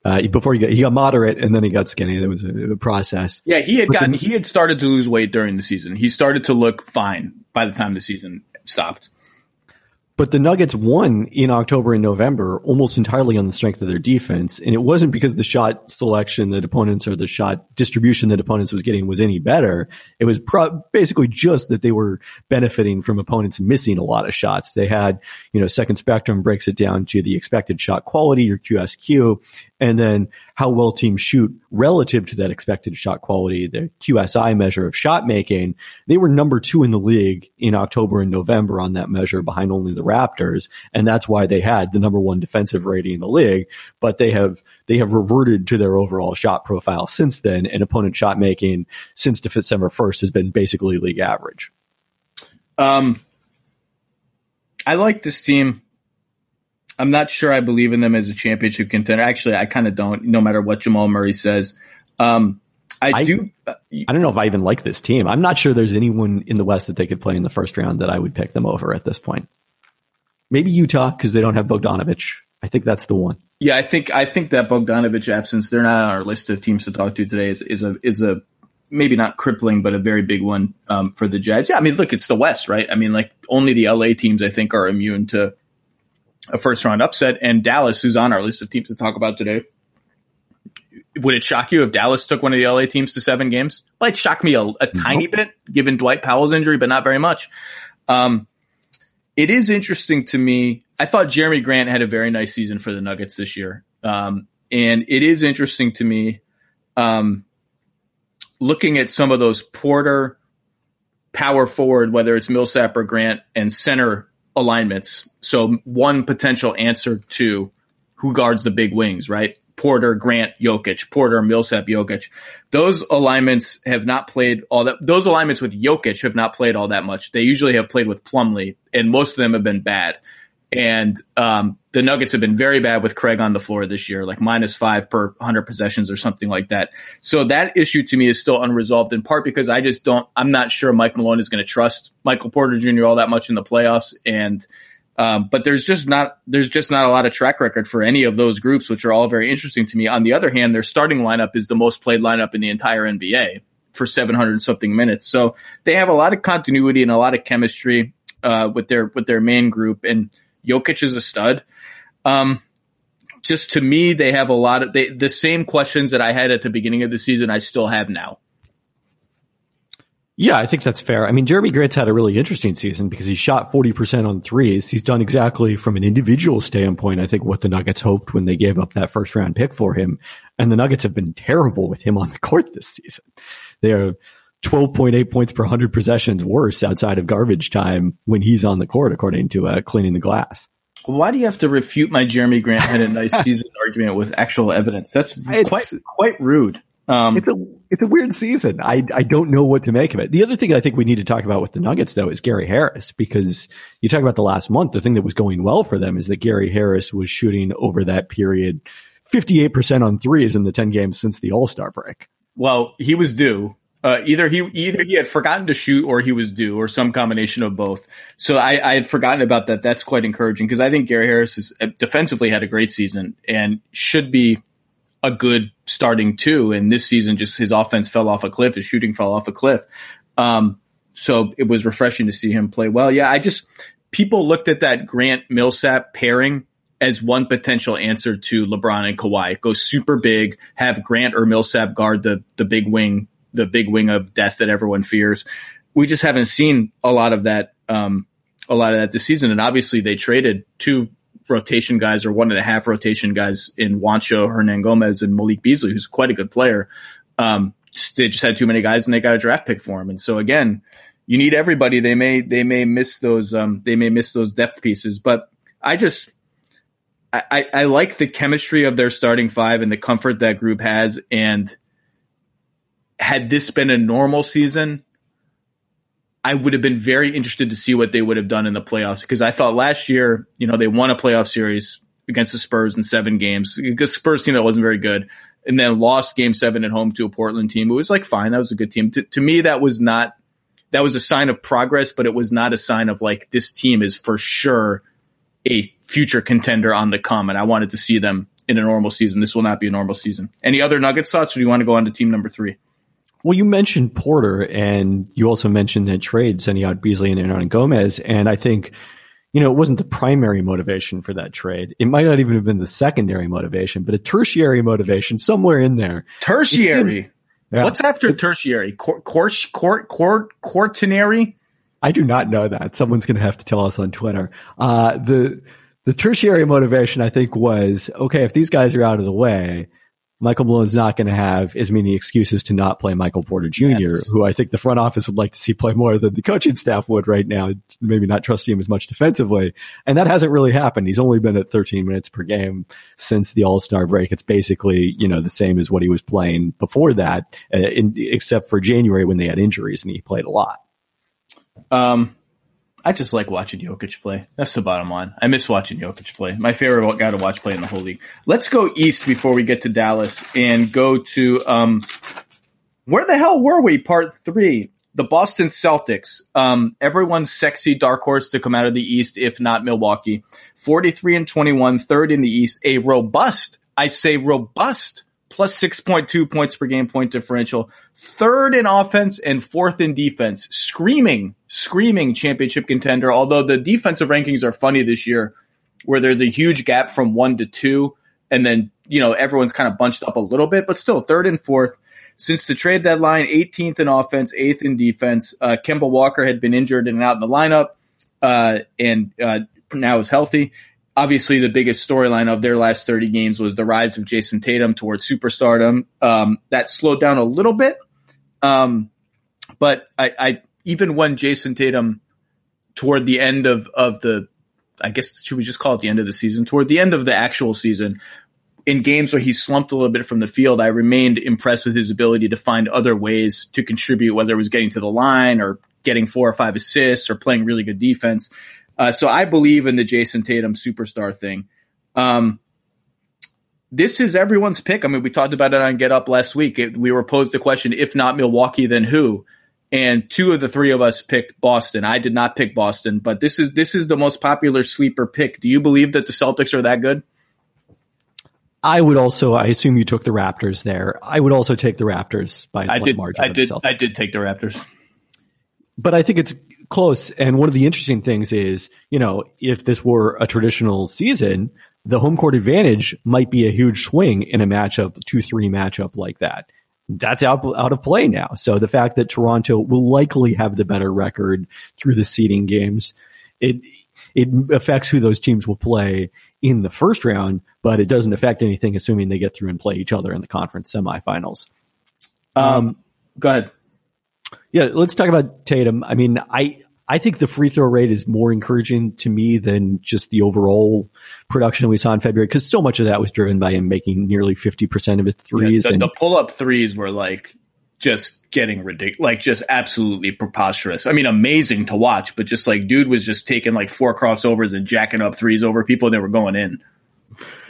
He got moderate and then he got skinny. There was a process. Yeah, he had started to lose weight during the season. He started to look fine by the time the season stopped. But the Nuggets won in October and November almost entirely on the strength of their defense. And it wasn't because the shot selection that opponents or the shot distribution that opponents was getting was any better. It was basically just that they were benefiting from opponents missing a lot of shots. They had, Second Spectrum breaks it down to the expected shot quality, your QSQ, and then how well teams shoot relative to that expected shot quality, the QSI measure of shot making. They were number 2 in the league in October and November on that measure behind only the Raptors. And that's why they had the number 1 defensive rating in the league, but they have reverted to their overall shot profile since then. And opponent shot making since December 1st has been basically league average. I like this team. I'm not sure I believe in them as a championship contender. Actually, I kind of don't, no matter what Jamal Murray says. I don't know if I even like this team. I'm not sure there's anyone in the West that they could play in the first round that I would pick them over at this point. Maybe Utah, because they don't have Bogdanovich. I think that's the one. Yeah, I think that Bogdanovich absence, they're not on our list of teams to talk to today, is a maybe not crippling, but a very big one for the Jazz. Yeah, I mean, look, it's the West, right? I mean, like, only the LA teams, I think, are immune to a first round upset, and Dallas, who's on our list of teams to talk about today. Would it shock you if Dallas took one of the LA teams to 7 games? Well, it shocked me a tiny bit given Dwight Powell's injury, but not very much. It is interesting to me. I thought Jeremy Grant had a very nice season for the Nuggets this year. And it is interesting to me, looking at some of those Porter power forward, whether it's Millsap or Grant, and center alignments. So one potential answer to who guards the big wings, right? Porter, Grant, Jokic, Porter, Millsap, Jokic. Those alignments have not played all that. Those alignments with Jokic have not played all that much. They usually have played with Plumlee, and most of them have been bad. And the Nuggets have been very bad with Craig on the floor this year, like -5 per 100 possessions or something like that. So that issue to me is still unresolved, in part because I'm not sure Mike Malone is going to trust Michael Porter Jr. all that much in the playoffs. And but there's just not a lot of track record for any of those groups, which are all very interesting to me. On the other hand, their starting lineup is the most played lineup in the entire NBA for 700 something minutes. So they have a lot of continuity and a lot of chemistry with their main group. And Jokic is a stud. Just to me, they have a lot of the same questions that I had at the beginning of the season. I still have now. Yeah, I think that's fair. I mean, Jeremy Grant's had a really interesting season because he shot 40% on threes. He's done exactly from an individual standpoint, I think, what the Nuggets hoped when they gave up that first round pick for him. And the Nuggets have been terrible with him on the court this season. They're 12.8 points per 100 possessions worse outside of garbage time when he's on the court, according to Cleaning the Glass. Why do you have to refute my Jeremy Grant had a nice season argument with actual evidence? That's quite rude. It's a weird season. I don't know what to make of it. The other thing I think we need to talk about with the Nuggets, though, is Gary Harris, because you talk about the last month. The thing that was going well for them is that Gary Harris was shooting over that period 58% on threes in the 10 games since the All-Star break. Well, he was due. Either he had forgotten to shoot or he was due or some combination of both. So I had forgotten about that. That's quite encouraging because I think Gary Harris is defensively had a great season and should be a good starting two. And this season, just his offense fell off a cliff. His shooting fell off a cliff. So it was refreshing to see him play well. Yeah, people looked at that Grant Millsap pairing as one potential answer to LeBron and Kawhi. Go super big, have Grant or Millsap guard the big wing of death that everyone fears. We just haven't seen a lot of that this season. And obviously they traded 2 rotation guys or 1.5 rotation guys in Juancho, Hernan-Gomez, and Malik Beasley, who's quite a good player. They just had too many guys and they got a draft pick for him. And so again, you need everybody. They may miss those depth pieces, but I like the chemistry of their starting 5 and the comfort that group has. And had this been a normal season, I would have been very interested to see what they would have done in the playoffs, because I thought last year, they won a playoff series against the Spurs in 7 games, because Spurs team that wasn't very good, and then lost game 7 at home to a Portland team. It was like, fine. That was a good team. To me, that was a sign of progress, but it was not a sign of like, this team is for sure a future contender on the come. And I wanted to see them in a normal season. This will not be a normal season. Any other Nuggets thoughts, or do you want to go on to team number 3? Well, you mentioned Porter, and you also mentioned that trade sending out Beasley and Hernan-Gomez, and I think, it wasn't the primary motivation for that trade. It might not even have been the secondary motivation, but a tertiary motivation somewhere in there. Tertiary? Yeah. What's after tertiary? Quaternary? I do not know that. Someone's going to have to tell us on Twitter. The tertiary motivation, I think, was, okay, if these guys are out of the way, Michael Malone's not going to have as many excuses to not play Michael Porter Jr., yes, who I think the front office would like to see play more than the coaching staff would right now, maybe not trusting him as much defensively. And that hasn't really happened. He's only been at 13 minutes per game since the All-Star break. It's basically, the same as what he was playing before that, except for January when they had injuries and he played a lot. I just like watching Jokic play. That's the bottom line. I miss watching Jokic play. My favorite guy to watch play in the whole league. Let's go east before we get to Dallas and go to where the hell were we? Part 3. The Boston Celtics. Everyone's sexy dark horse to come out of the East, if not Milwaukee. 43-21, third in the East. A robust, plus 6.2 points per game point differential. Third in offense and 4th in defense. Screaming championship contender. Although the defensive rankings are funny this year, where there's a huge gap from 1 to 2. And then, everyone's kind of bunched up a little bit, but still 3rd and 4th. Since the trade deadline, 18th in offense, 8th in defense. Kemba Walker had been injured and out in the lineup, and now is healthy. Obviously, the biggest storyline of their last 30 games was the rise of Jason Tatum towards superstardom. That slowed down a little bit. But I even when Jason Tatum, toward the end of the, I guess, should we just call it the end of the season? Toward the end of the actual season, in games where he slumped a little bit from the field, I remained impressed with his ability to find other ways to contribute, whether it was getting to the line or getting 4 or 5 assists or playing really good defense. So I believe in the Jason Tatum superstar thing. This is everyone's pick. I mean, we talked about it on Get Up last week. We were posed the question, if not Milwaukee, then who? And 2 of the 3 of us picked Boston. I did not pick Boston, but this is the most popular sleeper pick. Do you believe that the Celtics are that good? I assume you took the Raptors there. I would also take the Raptors by a slight margin. I did take the Raptors. But I think it's close. And one of the interesting things is, if this were a traditional season, the home court advantage might be a huge swing in a matchup, 2-3 matchup like that. That's out of play now. So the fact that Toronto will likely have the better record through the seeding games, it affects who those teams will play in the first round, but it doesn't affect anything assuming they get through and play each other in the conference semifinals. Go ahead. Yeah, let's talk about Tatum. I mean, I think the free throw rate is more encouraging to me than just the overall production we saw in February, because so much of that was driven by him making nearly 50% of his threes. The pull-up threes were like just getting ridiculous, like just absolutely preposterous. I mean, amazing to watch, but just like dude was just taking like 4 crossovers and jacking up threes over people and they were going in.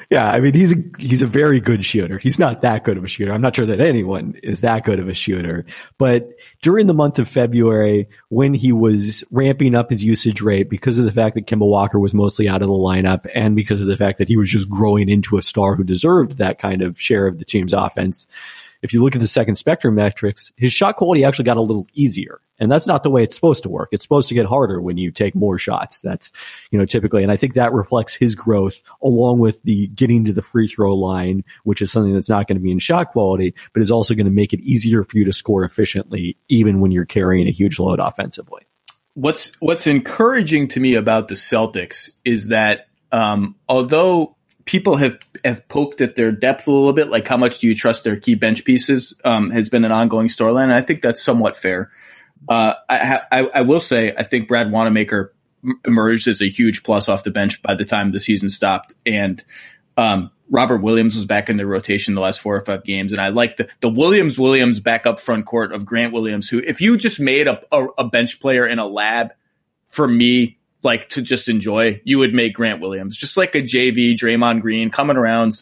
Yeah, I mean, he's a very good shooter. He's not that good of a shooter. I'm not sure that anyone is that good of a shooter. But during the month of February, when he was ramping up his usage rate because of the fact that Kemba Walker was mostly out of the lineup and because of the fact that he was just growing into a star who deserved that kind of share of the team's offense, if you look at the second spectrum metrics, his shot quality actually got a little easier. And that's not the way it's supposed to work. It's supposed to get harder when you take more shots. That's, typically. And I think that reflects his growth along with the getting to the free throw line, which is something that's not going to be in shot quality, but is also going to make it easier for you to score efficiently, even when you're carrying a huge load offensively. What's encouraging to me about the Celtics is that, although people have poked at their depth a little bit, like how much do you trust their key bench pieces, has been an ongoing storyline. And I think that's somewhat fair. I will say, I think Brad Wanamaker emerged as a huge plus off the bench by the time the season stopped. And, Robert Williams was back in the rotation the last 4 or 5 games. And I like the Williams back up front court of Grant Williams, who, if you just made a bench player in a lab for me, like to just enjoy, you would make Grant Williams just like a JV Draymond Green coming around,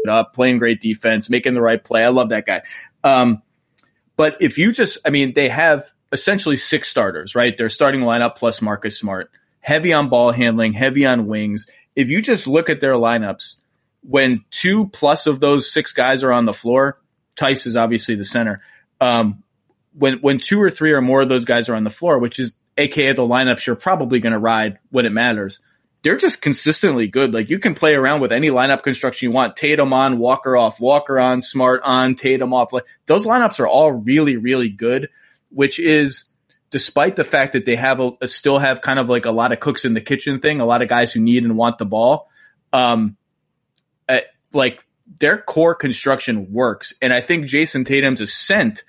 up, playing great defense, making the right play. I love that guy. But if you they have essentially 6 starters, right? Their starting lineup plus Marcus Smart, heavy on ball handling, heavy on wings. If you just look at their lineups, when 2+ of those 6 guys are on the floor, Tice is obviously the center. When 2 or 3 or more of those guys are on the floor, which is AKA the lineups you're probably going to ride when it matters, they're just consistently good. Like you can play around with any lineup construction you want. Tatum on, Walker off, Walker on, Smart on, Tatum off. Like those lineups are all really, really good, which is despite the fact that they have still have kind of like a lot of cooks in the kitchen thing, a lot of guys who need and want the ball. Like their core construction works. And I think Jason Tatum's ascent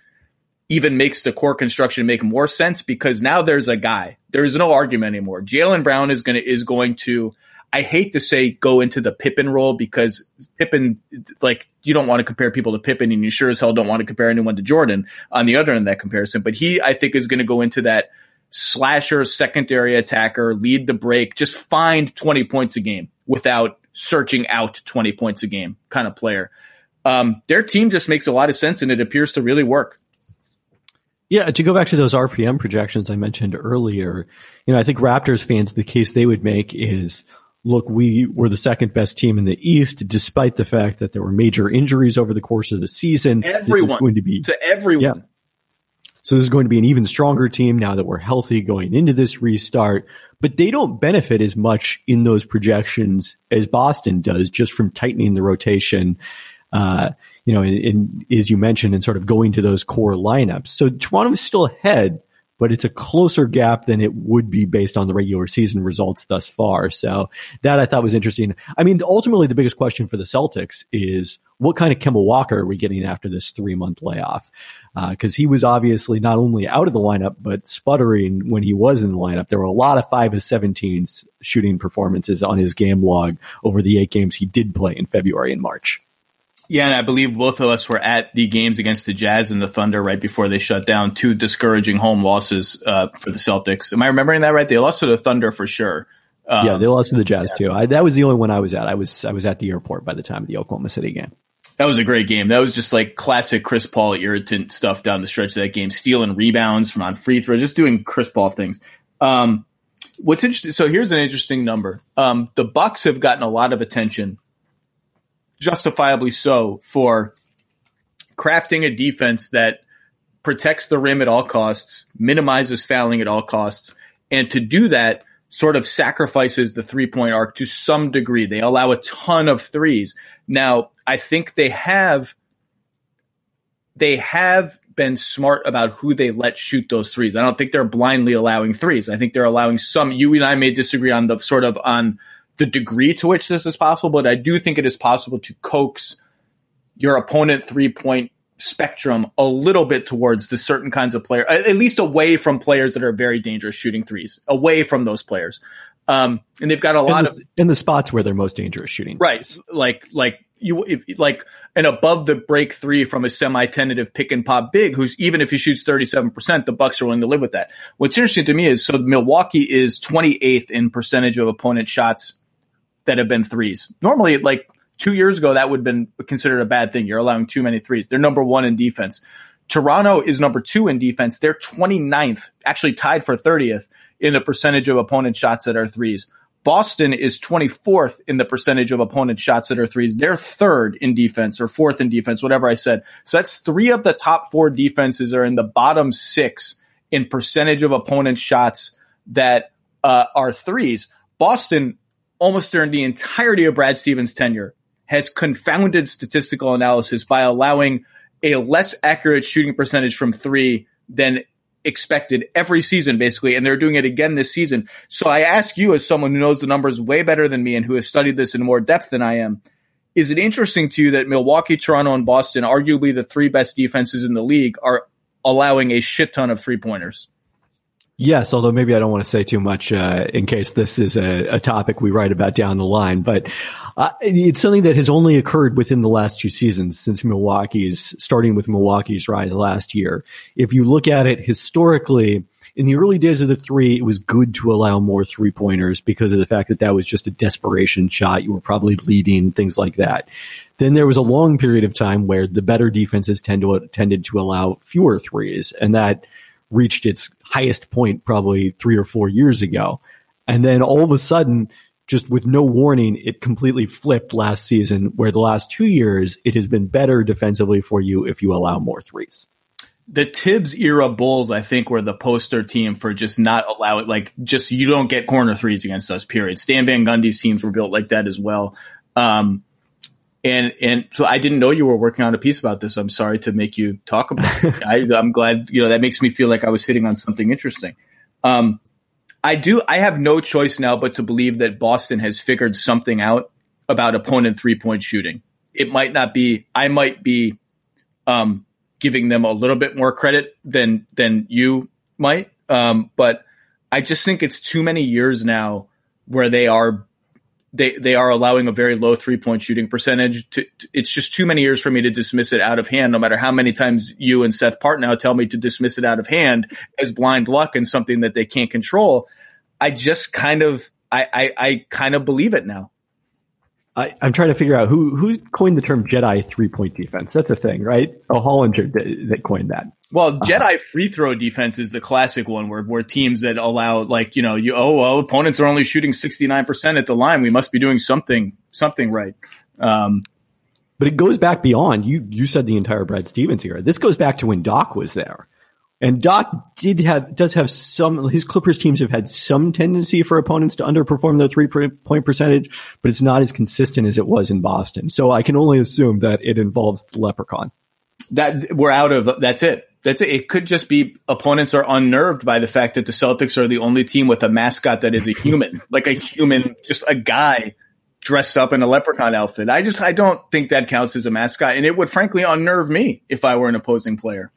even makes the core construction make more sense because now there's a guy. There is no argument anymore. Jaylen Brown is going to, I hate to say go into the Pippen role because Pippen, like you don't want to compare people to Pippen and you sure as hell don't want to compare anyone to Jordan on the other end of that comparison. But he, I think, is going to go into that slasher, secondary attacker, lead the break, just find 20 points a game without searching out 20 points a game kind of player. Their team just makes a lot of sense and it appears to really work. Yeah, to go back to those RPM projections I mentioned earlier, I think Raptors fans, the case they would make is, look, we were the second best team in the East, despite the fact that there were major injuries over the course of the season. Everyone. To everyone. Yeah. So this is going to be an even stronger team now that we're healthy going into this restart. But they don't benefit as much in those projections as Boston does just from tightening the rotation, and as you mentioned, and sort of going to those core lineups. So Toronto is still ahead, but it's a closer gap than it would be based on the regular season results thus far. So that I thought was interesting. I mean, ultimately the biggest question for the Celtics is what kind of Kemba Walker are we getting after this 3-month layoff? Cause he was obviously not only out of the lineup, but sputtering when he was in the lineup. There were a lot of 5 of 17s shooting performances on his game log over the 8 games he did play in February and March. Yeah, and I believe both of us were at the games against the Jazz and the Thunder right before they shut down. 2 discouraging home losses for the Celtics. Am I remembering that right? They lost to the Thunder for sure. Yeah, they lost to the Jazz too. That was the only one I was at. I was at the airport by the time of the Oklahoma City game. That was a great game. That was just like classic Chris Paul irritant stuff down the stretch of that game, stealing rebounds from on free throws, just doing Chris Paul things. What's interesting? So here's an interesting number. The Bucks have gotten a lot of attention, justifiably so, for crafting a defense that protects the rim at all costs, minimizes fouling at all costs, and to do that sort of sacrifices the 3-point arc to some degree. They allow a ton of threes. Now, I think they have been smart about who they let shoot those threes. I don't think they're blindly allowing threes. I think they're allowing some. You and I may disagree on the degree to which this is possible, but I do think it is possible to coax your opponent 3-point spectrum a little bit towards the certain kinds of players, at least away from players that are very dangerous shooting threes, away from those players. And they've got a lot of in the spots where they're most dangerous shooting. Right. Threes. Like an above the break three from a semi-tentative pick and pop big who's, even if he shoots 37%, the Bucks are willing to live with that. What's interesting to me is, so Milwaukee is 28th in percentage of opponent shots that have been threes. Normally, like 2 years ago, that would have been considered a bad thing. You're allowing too many threes. They're number 1 in defense. Toronto is number 2 in defense. They're 29th, actually tied for 30th in the percentage of opponent shots that are threes. Boston is 24th in the percentage of opponent shots that are threes. They're 3rd in defense, or 4th in defense, whatever I said. So that's 3 of the top 4 defenses are in the bottom 6 in percentage of opponent shots that are threes. Boston, almost during the entirety of Brad Stevens' tenure, has confounded statistical analysis by allowing a less accurate shooting percentage from 3 than expected every season, basically, and they're doing it again this season. So I ask you, as someone who knows the numbers way better than me and who has studied this in more depth than I am, is it interesting to you that Milwaukee, Toronto, and Boston, arguably the 3 best defenses in the league, are allowing a shit ton of three-pointers? Yes, although maybe I don't want to say too much in case this is a topic we write about down the line. But it's something that has only occurred within the last 2 seasons since starting with Milwaukee's rise last year. If you look at it historically, in the early days of the 3, it was good to allow more three-pointers because of the fact that that was just a desperation shot. You were probably leading, things like that. Then there was a long period of time where the better defenses tended to allow fewer threes, and that reached its highest point probably 3 or 4 years ago. And then all of a sudden, just with no warning, it completely flipped last season, where the last 2 years, it has been better defensively for you if you allow more threes. The Tibbs era Bulls, I think, were the poster team for just not allowing, like, just you don't get corner threes against us, period. Stan Van Gundy's teams were built like that as well. And so I didn't know you were working on a piece about this. I'm sorry to make you talk about it. I'm glad, that makes me feel like I was hitting on something interesting. I have no choice now but to believe that Boston has figured something out about opponent 3-point shooting. It might not be, I might be, giving them a little bit more credit than you might. But I just think it's too many years now where they are allowing a very low 3-point shooting percentage. It's just too many years for me to dismiss it out of hand, no matter how many times you and Seth Partnow tell me to dismiss it out of hand as blind luck and something that they can't control. I just kind of believe it now. I'm trying to figure out who coined the term Jedi 3-point defense. That's a thing, right? Oh, Hollinger that coined that. Well, Jedi free throw defense is the classic one where teams that allow, like, opponents are only shooting 69% at the line. We must be doing something right. But it goes back beyond, you said the entire Brad Stevens era. This goes back to when Doc was there. And Doc does have his Clippers teams have had some tendency for opponents to underperform their 3-point percentage, but it's not as consistent as it was in Boston. So I can only assume that it involves the leprechaun. That's it. It could just be opponents are unnerved by the fact that the Celtics are the only team with a mascot that is a human, like a human, just a guy dressed up in a leprechaun outfit. I don't think that counts as a mascot, and it would frankly unnerve me if I were an opposing player.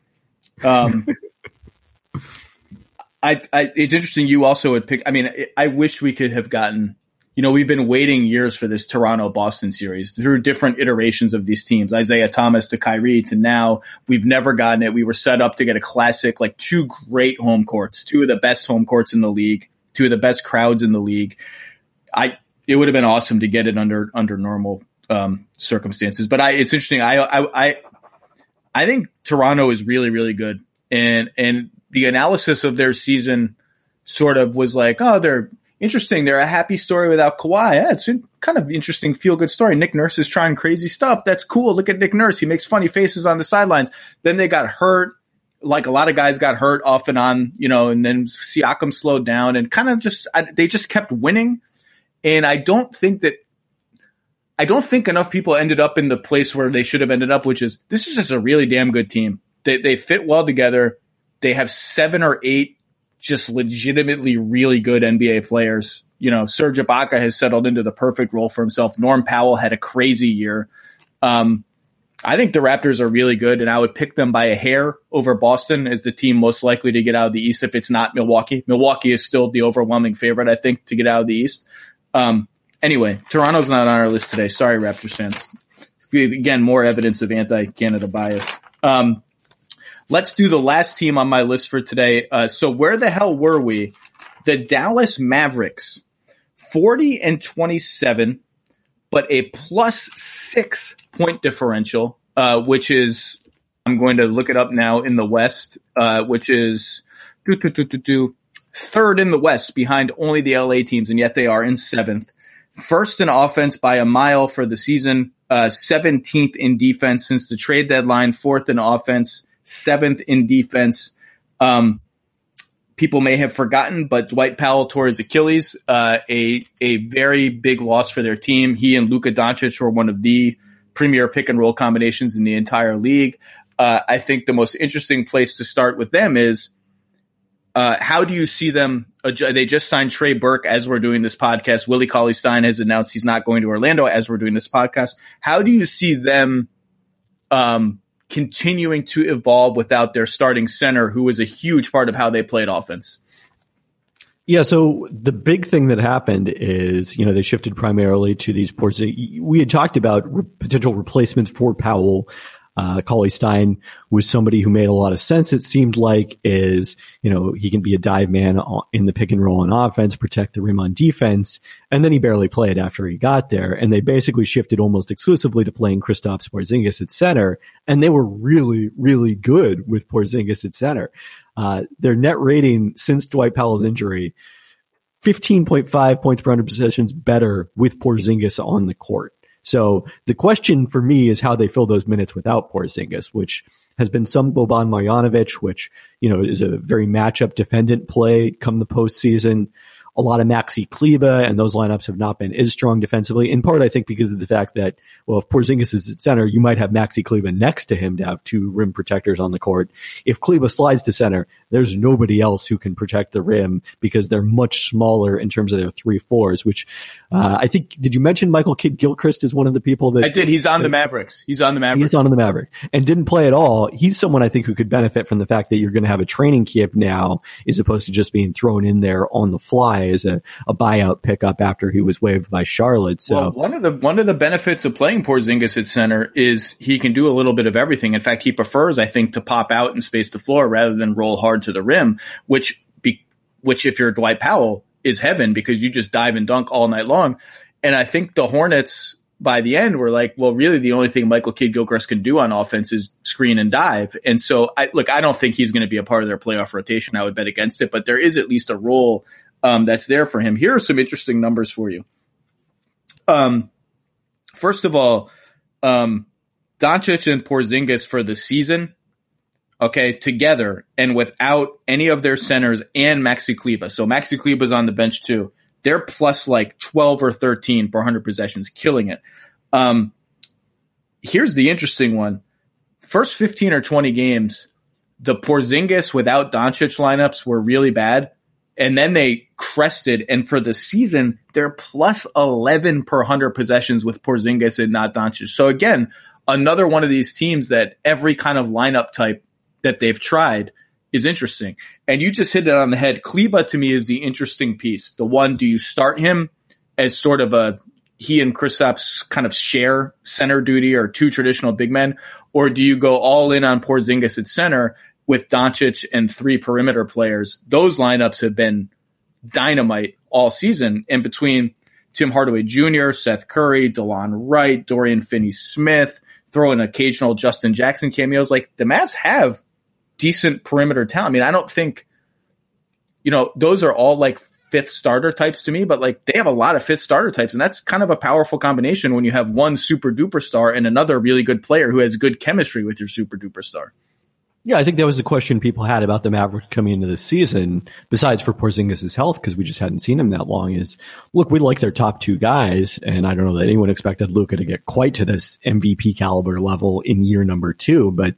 It's interesting. You also would pick. I mean, I wish we could have gotten. We've been waiting years for this Toronto-Boston series through different iterations of these teams. Isaiah Thomas to Kyrie to now. We've never gotten it. We were set up to get a classic, like 2 great home courts, 2 of the best home courts in the league, 2 of the best crowds in the league. It would have been awesome to get it under normal circumstances. But it's interesting. I think Toronto is really, really good. And the analysis of their season sort of was like, oh, they're interesting. They're a happy story without Kawhi. Yeah, it's kind of interesting, feel-good story. Nick Nurse is trying crazy stuff. That's cool. Look at Nick Nurse. He makes funny faces on the sidelines. Then they got hurt. Like a lot of guys got hurt off and on, and then Siakam slowed down and kind of they just kept winning. And I don't think enough people ended up in the place where they should have ended up, which is this is just a really damn good team. They fit well together. They have 7 or 8 just legitimately really good NBA players. Serge Ibaka has settled into the perfect role for himself. Norm Powell had a crazy year. I think the Raptors are really good, and I would pick them by a hair over Boston as the team most likely to get out of the East if it's not Milwaukee. Milwaukee is still the overwhelming favorite, I think, to get out of the East. Anyway, Toronto's not on our list today. Sorry, Raptors fans. Again, more evidence of anti-Canada bias. Let's do the last team on my list for today. So where the hell were we? The Dallas Mavericks, 40-27. But a plus 6 point differential, which is, I'm going to look it up now in the West, which is third in the West behind only the LA teams, and yet they are in 7th. First in offense by a mile for the season, 17th in defense since the trade deadline, 4th in offense, 7th in defense. People may have forgotten, but Dwight Powell tore his Achilles, a very big loss for their team. He and Luka Doncic were one of the premier pick and roll combinations in the entire league. I think the most interesting place to start with them is, how do you see them? They just signed Trey Burke as we're doing this podcast. Willie Cauley-Stein has announced he's not going to Orlando as we're doing this podcast. How do you see them, continuing to evolve without their starting center, who was a huge part of how they played offense? Yeah, so the big thing that happened is, they shifted primarily to these ports. We had talked about potential replacements for Powell. Cauley-Stein was somebody who made a lot of sense. It seemed like he can be a dive man in the pick and roll on offense, protect the rim on defense, and then he barely played after he got there. And they basically shifted almost exclusively to playing Kristaps Porzingis at center, and they were really, really good with Porzingis at center. Their net rating since Dwight Powell's injury, 15.5 points per 100 possessions better with Porzingis on the court. So the question for me is how they fill those minutes without Porzingis, which has been some Boban Marjanovic, which, is a very matchup dependent play come the postseason. A lot of Maxi Kleber, and those lineups have not been as strong defensively, in part, I think, because of the fact that, if Porzingis is at center, you might have Maxi Kleber next to him to have two rim protectors on the court. If Kleber slides to center, there's nobody else who can protect the rim because they're much smaller in terms of their 3-4s, which, I think, did you mention Michael Kidd-Gilchrist is one of the people that— I did. He's on the Mavericks. He's on the Mavericks and didn't play at all. He's someone I think who could benefit from the fact that you're going to have a training camp now as opposed to just being thrown in there on the fly as a buyout pickup after he was waived by Charlotte. So one of the benefits of playing Porzingis at center is he can do a little bit of everything. In fact, he prefers, I think, to pop out and space the floor rather than roll hard to the rim, which if you're Dwight Powell is heaven because you just dive and dunk all night long. And I think the Hornets by the end were like, well, really the only thing Michael Kidd-Gilchrist can do on offense is screen and dive. And so I don't think he's going to be a part of their playoff rotation. I would bet against it, but there is at least a role that's there for him. Here are some interesting numbers for you. First of all, Doncic and Porzingis for the season, together and without any of their centers and Maxi Kleber. So Maxi Kleber's on the bench too. They're plus like 12 or 13 per 100 possessions, killing it. Here's the interesting one. First 15 or 20 games, the Porzingis without Doncic lineups were really bad. And then they crested, and for the season, they're plus 11 per 100 possessions with Porzingis and not Doncic. So again, another one of these teams that every kind of lineup type that they've tried is interesting. And you just hit it on the head. Kleber to me is the interesting piece. The one, do you start him as sort of he and Kristaps kind of share center duty or two traditional big men, or do you go all in on Porzingis at center with Doncic and three perimeter players? Those lineups have been dynamite all season. And between Tim Hardaway Jr., Seth Curry, DeLon Wright, Dorian Finney-Smith, throw in occasional Justin Jackson cameos, like the Mavs have decent perimeter talent. I mean, I don't think, those are all like fifth starter types to me, but like they have a lot of fifth starter types. And that's kind of a powerful combination when you have one super duper star and another really good player who has good chemistry with your super duper star. Yeah, I think that was the question people had about the Mavericks coming into the season, besides for Porzingis' health, because we just hadn't seen him that long, is, look, we like their top two guys, and I don't know that anyone expected Luka to get quite to this MVP caliber level in year number 2, but,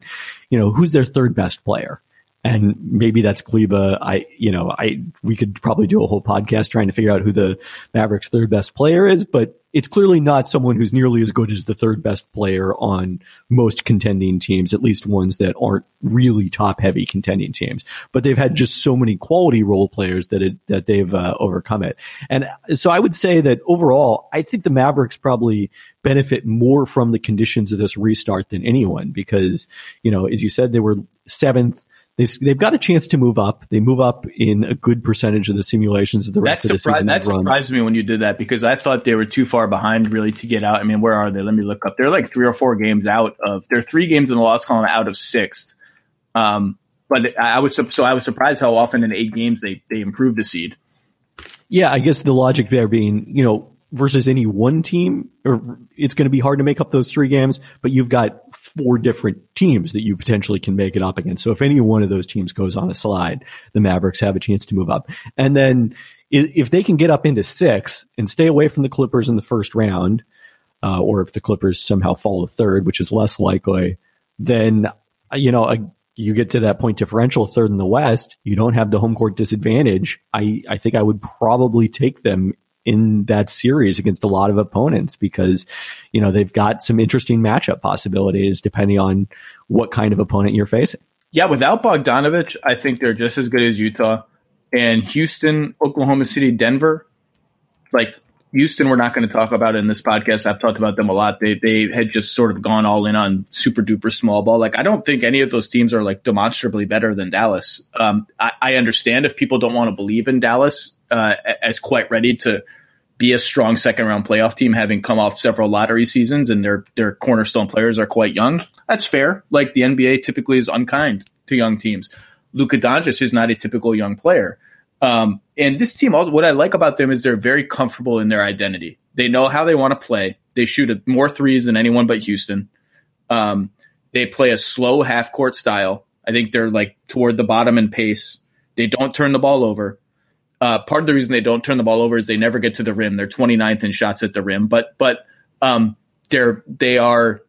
who's their third best player? And maybe that's Kleba. We could probably do a whole podcast trying to figure out who the Mavericks' third best player is, but it's clearly not someone who's nearly as good as the third best player on most contending teams, at least ones that aren't really top heavy contending teams. But they've had just so many quality role players that they've overcome it. And so I would say that overall, I think the Mavericks probably benefit more from the conditions of this restart than anyone because, as you said, they were seventh. They've got a chance to move up. They move up in a good percentage of the simulations of the rest of the season. That surprised me when you did that because I thought they were too far behind really to get out. I mean, where are they? Let me look up. They're like 3 or 4 games out of. They're 3 games in the loss column out of 6th. But I was surprised how often in 8 games they improved the seed. Yeah, I guess the logic there being, versus any one team, it's going to be hard to make up those 3 games, but you've got 4 different teams that you potentially can make it up against. So if any one of those teams goes on a slide, the Mavericks have a chance to move up. And then if they can get up into 6 and stay away from the Clippers in the first round, or if the Clippers somehow fall to 3rd, which is less likely, then, you get to that point differential 3rd in the West, you don't have the home court disadvantage. I think I would probably take them in that series against a lot of opponents because, they've got some interesting matchup possibilities depending on what kind of opponent you're facing. Yeah, without Bogdanovich, I think they're just as good as Utah. And Houston, Oklahoma City, Denver, like Houston, we're not going to talk about it in this podcast. I've talked about them a lot. They had just sort of gone all in on super duper small ball. Like, I don't think any of those teams are like demonstrably better than Dallas. I understand if people don't want to believe in Dallas as quite ready to be a strong second round playoff team, having come off several lottery seasons and their cornerstone players are quite young. That's fair. Like the NBA typically is unkind to young teams. Luka Doncic is not a typical young player. And this team, what I like about them is they're very comfortable in their identity. They know how they want to play. They shoot more threes than anyone but Houston. They play a slow half court style. I think they're like toward the bottom in pace. They don't turn the ball over. Part of the reason they don't turn the ball over is they never get to the rim. They're 29th in shots at the rim, but they are,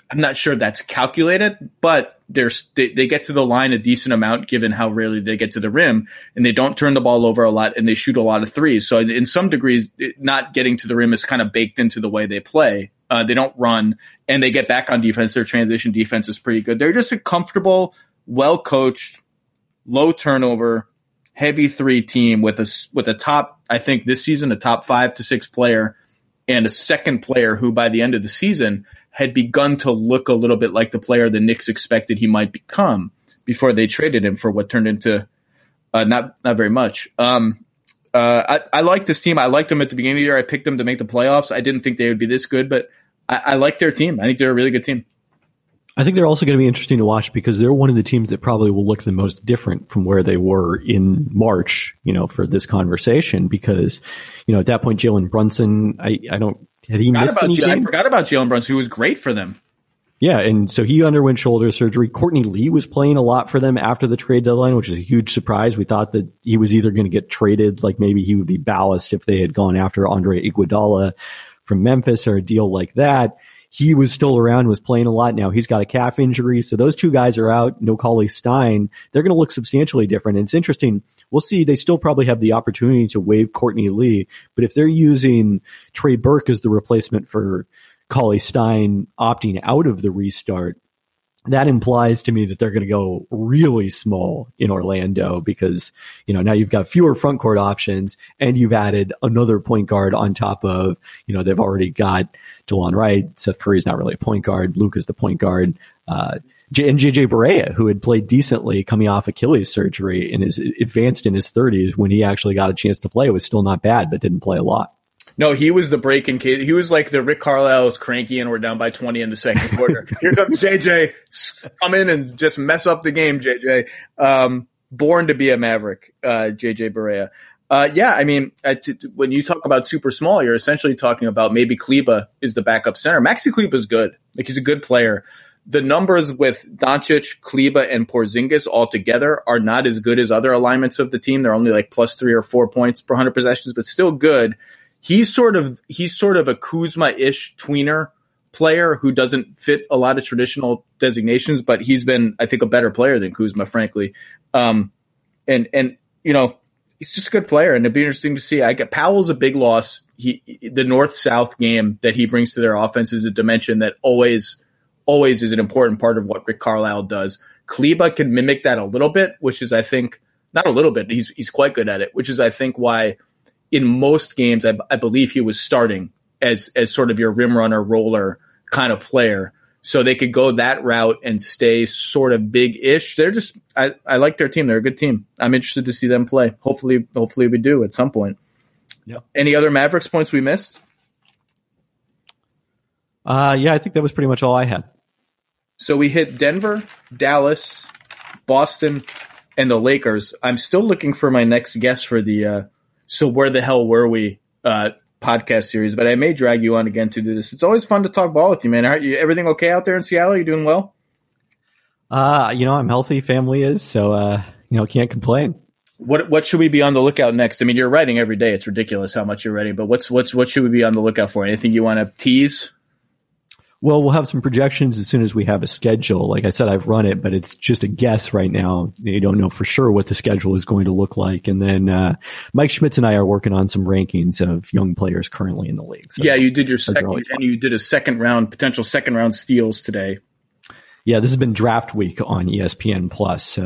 I'm not sure that's calculated, but they get to the line a decent amount given how rarely they get to the rim, and they don't turn the ball over a lot, and they shoot a lot of threes. So in some degrees, not getting to the rim is kind of baked into the way they play. They don't run, and they get back on defense. Their transition defense is pretty good. They're just a comfortable, well-coached, low turnover, heavy 3 team with a top, I think this season, a top 5 to 6 player and a second player who by the end of the season had begun to look a little bit like the player the Knicks expected he might become before they traded him for what turned into not very much. I like this team. I liked them at the beginning of the year. I picked them to make the playoffs. I didn't think they would be this good, but I like their team. I think they're a really good team. I think they're also going to be interesting to watch because they're one of the teams that probably will look the most different from where they were in March, for this conversation because, at that point, Jalen Brunson, had he missed any game? I forgot about Jalen Brunson, who was great for them. Yeah, and so he underwent shoulder surgery. Courtney Lee was playing a lot for them after the trade deadline, which is a huge surprise. We thought that he was either going to get traded, like maybe he would be ballast if they had gone after Andre Iguodala from Memphis or a deal like that. He was still around, was playing a lot. Now he's got a calf injury. So those 2 guys are out. No Cauley-Stein. They're going to look substantially different. And it's interesting. We'll see. They still probably have the opportunity to waive Courtney Lee. But if they're using Trey Burke as the replacement for Cauley-Stein opting out of the restart, that implies to me that they're going to go really small in Orlando because, now you've got fewer front court options and you've added another point guard on top of, they've already got DeLon Wright. Seth Curry's not really a point guard. Luke is the point guard. And JJ Barea, who had played decently coming off Achilles surgery and is advanced in his 30s when he actually got a chance to play, was still not bad, but didn't play a lot. No, he was the break-in case. He was like the Rick Carlisle's cranky and we're down by 20 in the second quarter. Here comes JJ. Come in and just mess up the game, JJ. Born to be a Maverick, JJ Barea. When you talk about super small, you're essentially talking about maybe Kleba is the backup center. Maxi Kleba is good. Like, he's a good player. The numbers with Doncic, Kleba, and Porzingis all together are not as good as other alignments of the team. They're only like plus 3 or 4 points per 100 possessions, but still good. He's sort of a Kuzma-ish tweener player who doesn't fit a lot of traditional designations, but he's been, I think, a better player than Kuzma, frankly. And he's just a good player, and it'd be interesting to see. Powell's a big loss. The North-South game that he brings to their offense is a dimension that always is an important part of what Rick Carlisle does. Kleba can mimic that a little bit, which is, I think, not a little bit. He's quite good at it, which is, I think, why in most games, I believe he was starting as sort of your rim runner roller kind of player. So they could go that route and stay sort of big-ish. They're just, I like their team. They're a good team. I'm interested to see them play. Hopefully we do at some point. Yep. Any other Mavericks points we missed? Yeah, I think that was pretty much all I had. So we hit Denver, Dallas, Boston, and the Lakers. I'm still looking for my next guest for the So Where the Hell Were We podcast series, but I may drag you on again to do this. It's always fun to talk ball with you, man. Everything okay out there in Seattle? You doing well? I'm healthy. Family is, so can't complain. What should we be on the lookout next? I mean, you're writing every day. It's ridiculous how much you're writing, but what should we be on the lookout for? Anything you want to tease? Well, we'll have some projections as soon as we have a schedule. Like I said, I've run it, but it's just a guess right now. You don't know for sure what the schedule is going to look like. And then Mike Schmitz and I are working on some rankings of young players currently in the league. So yeah, you did your second, and you did a potential second round steals today. Yeah, this has been draft week on ESPN Plus.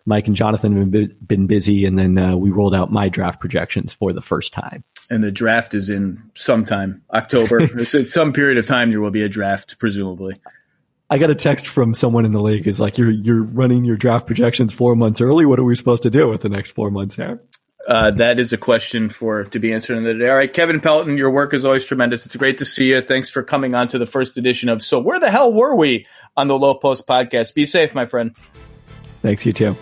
Mike and Jonathan have been busy, and then we rolled out my draft projections for the first time. And the draft is in sometime, October. It's some period of time there will be a draft, presumably. I got a text from someone in the league. Is like, you're running your draft projections 4 months early. What are we supposed to do with the next 4 months, Aaron? That is a question to be answered in the day. All right, Kevin Pelton, your work is always tremendous. It's great to see you. Thanks for coming on to the first edition of So Where the Hell Were We on the Lowe Post podcast. Be safe, my friend. Thanks, you too.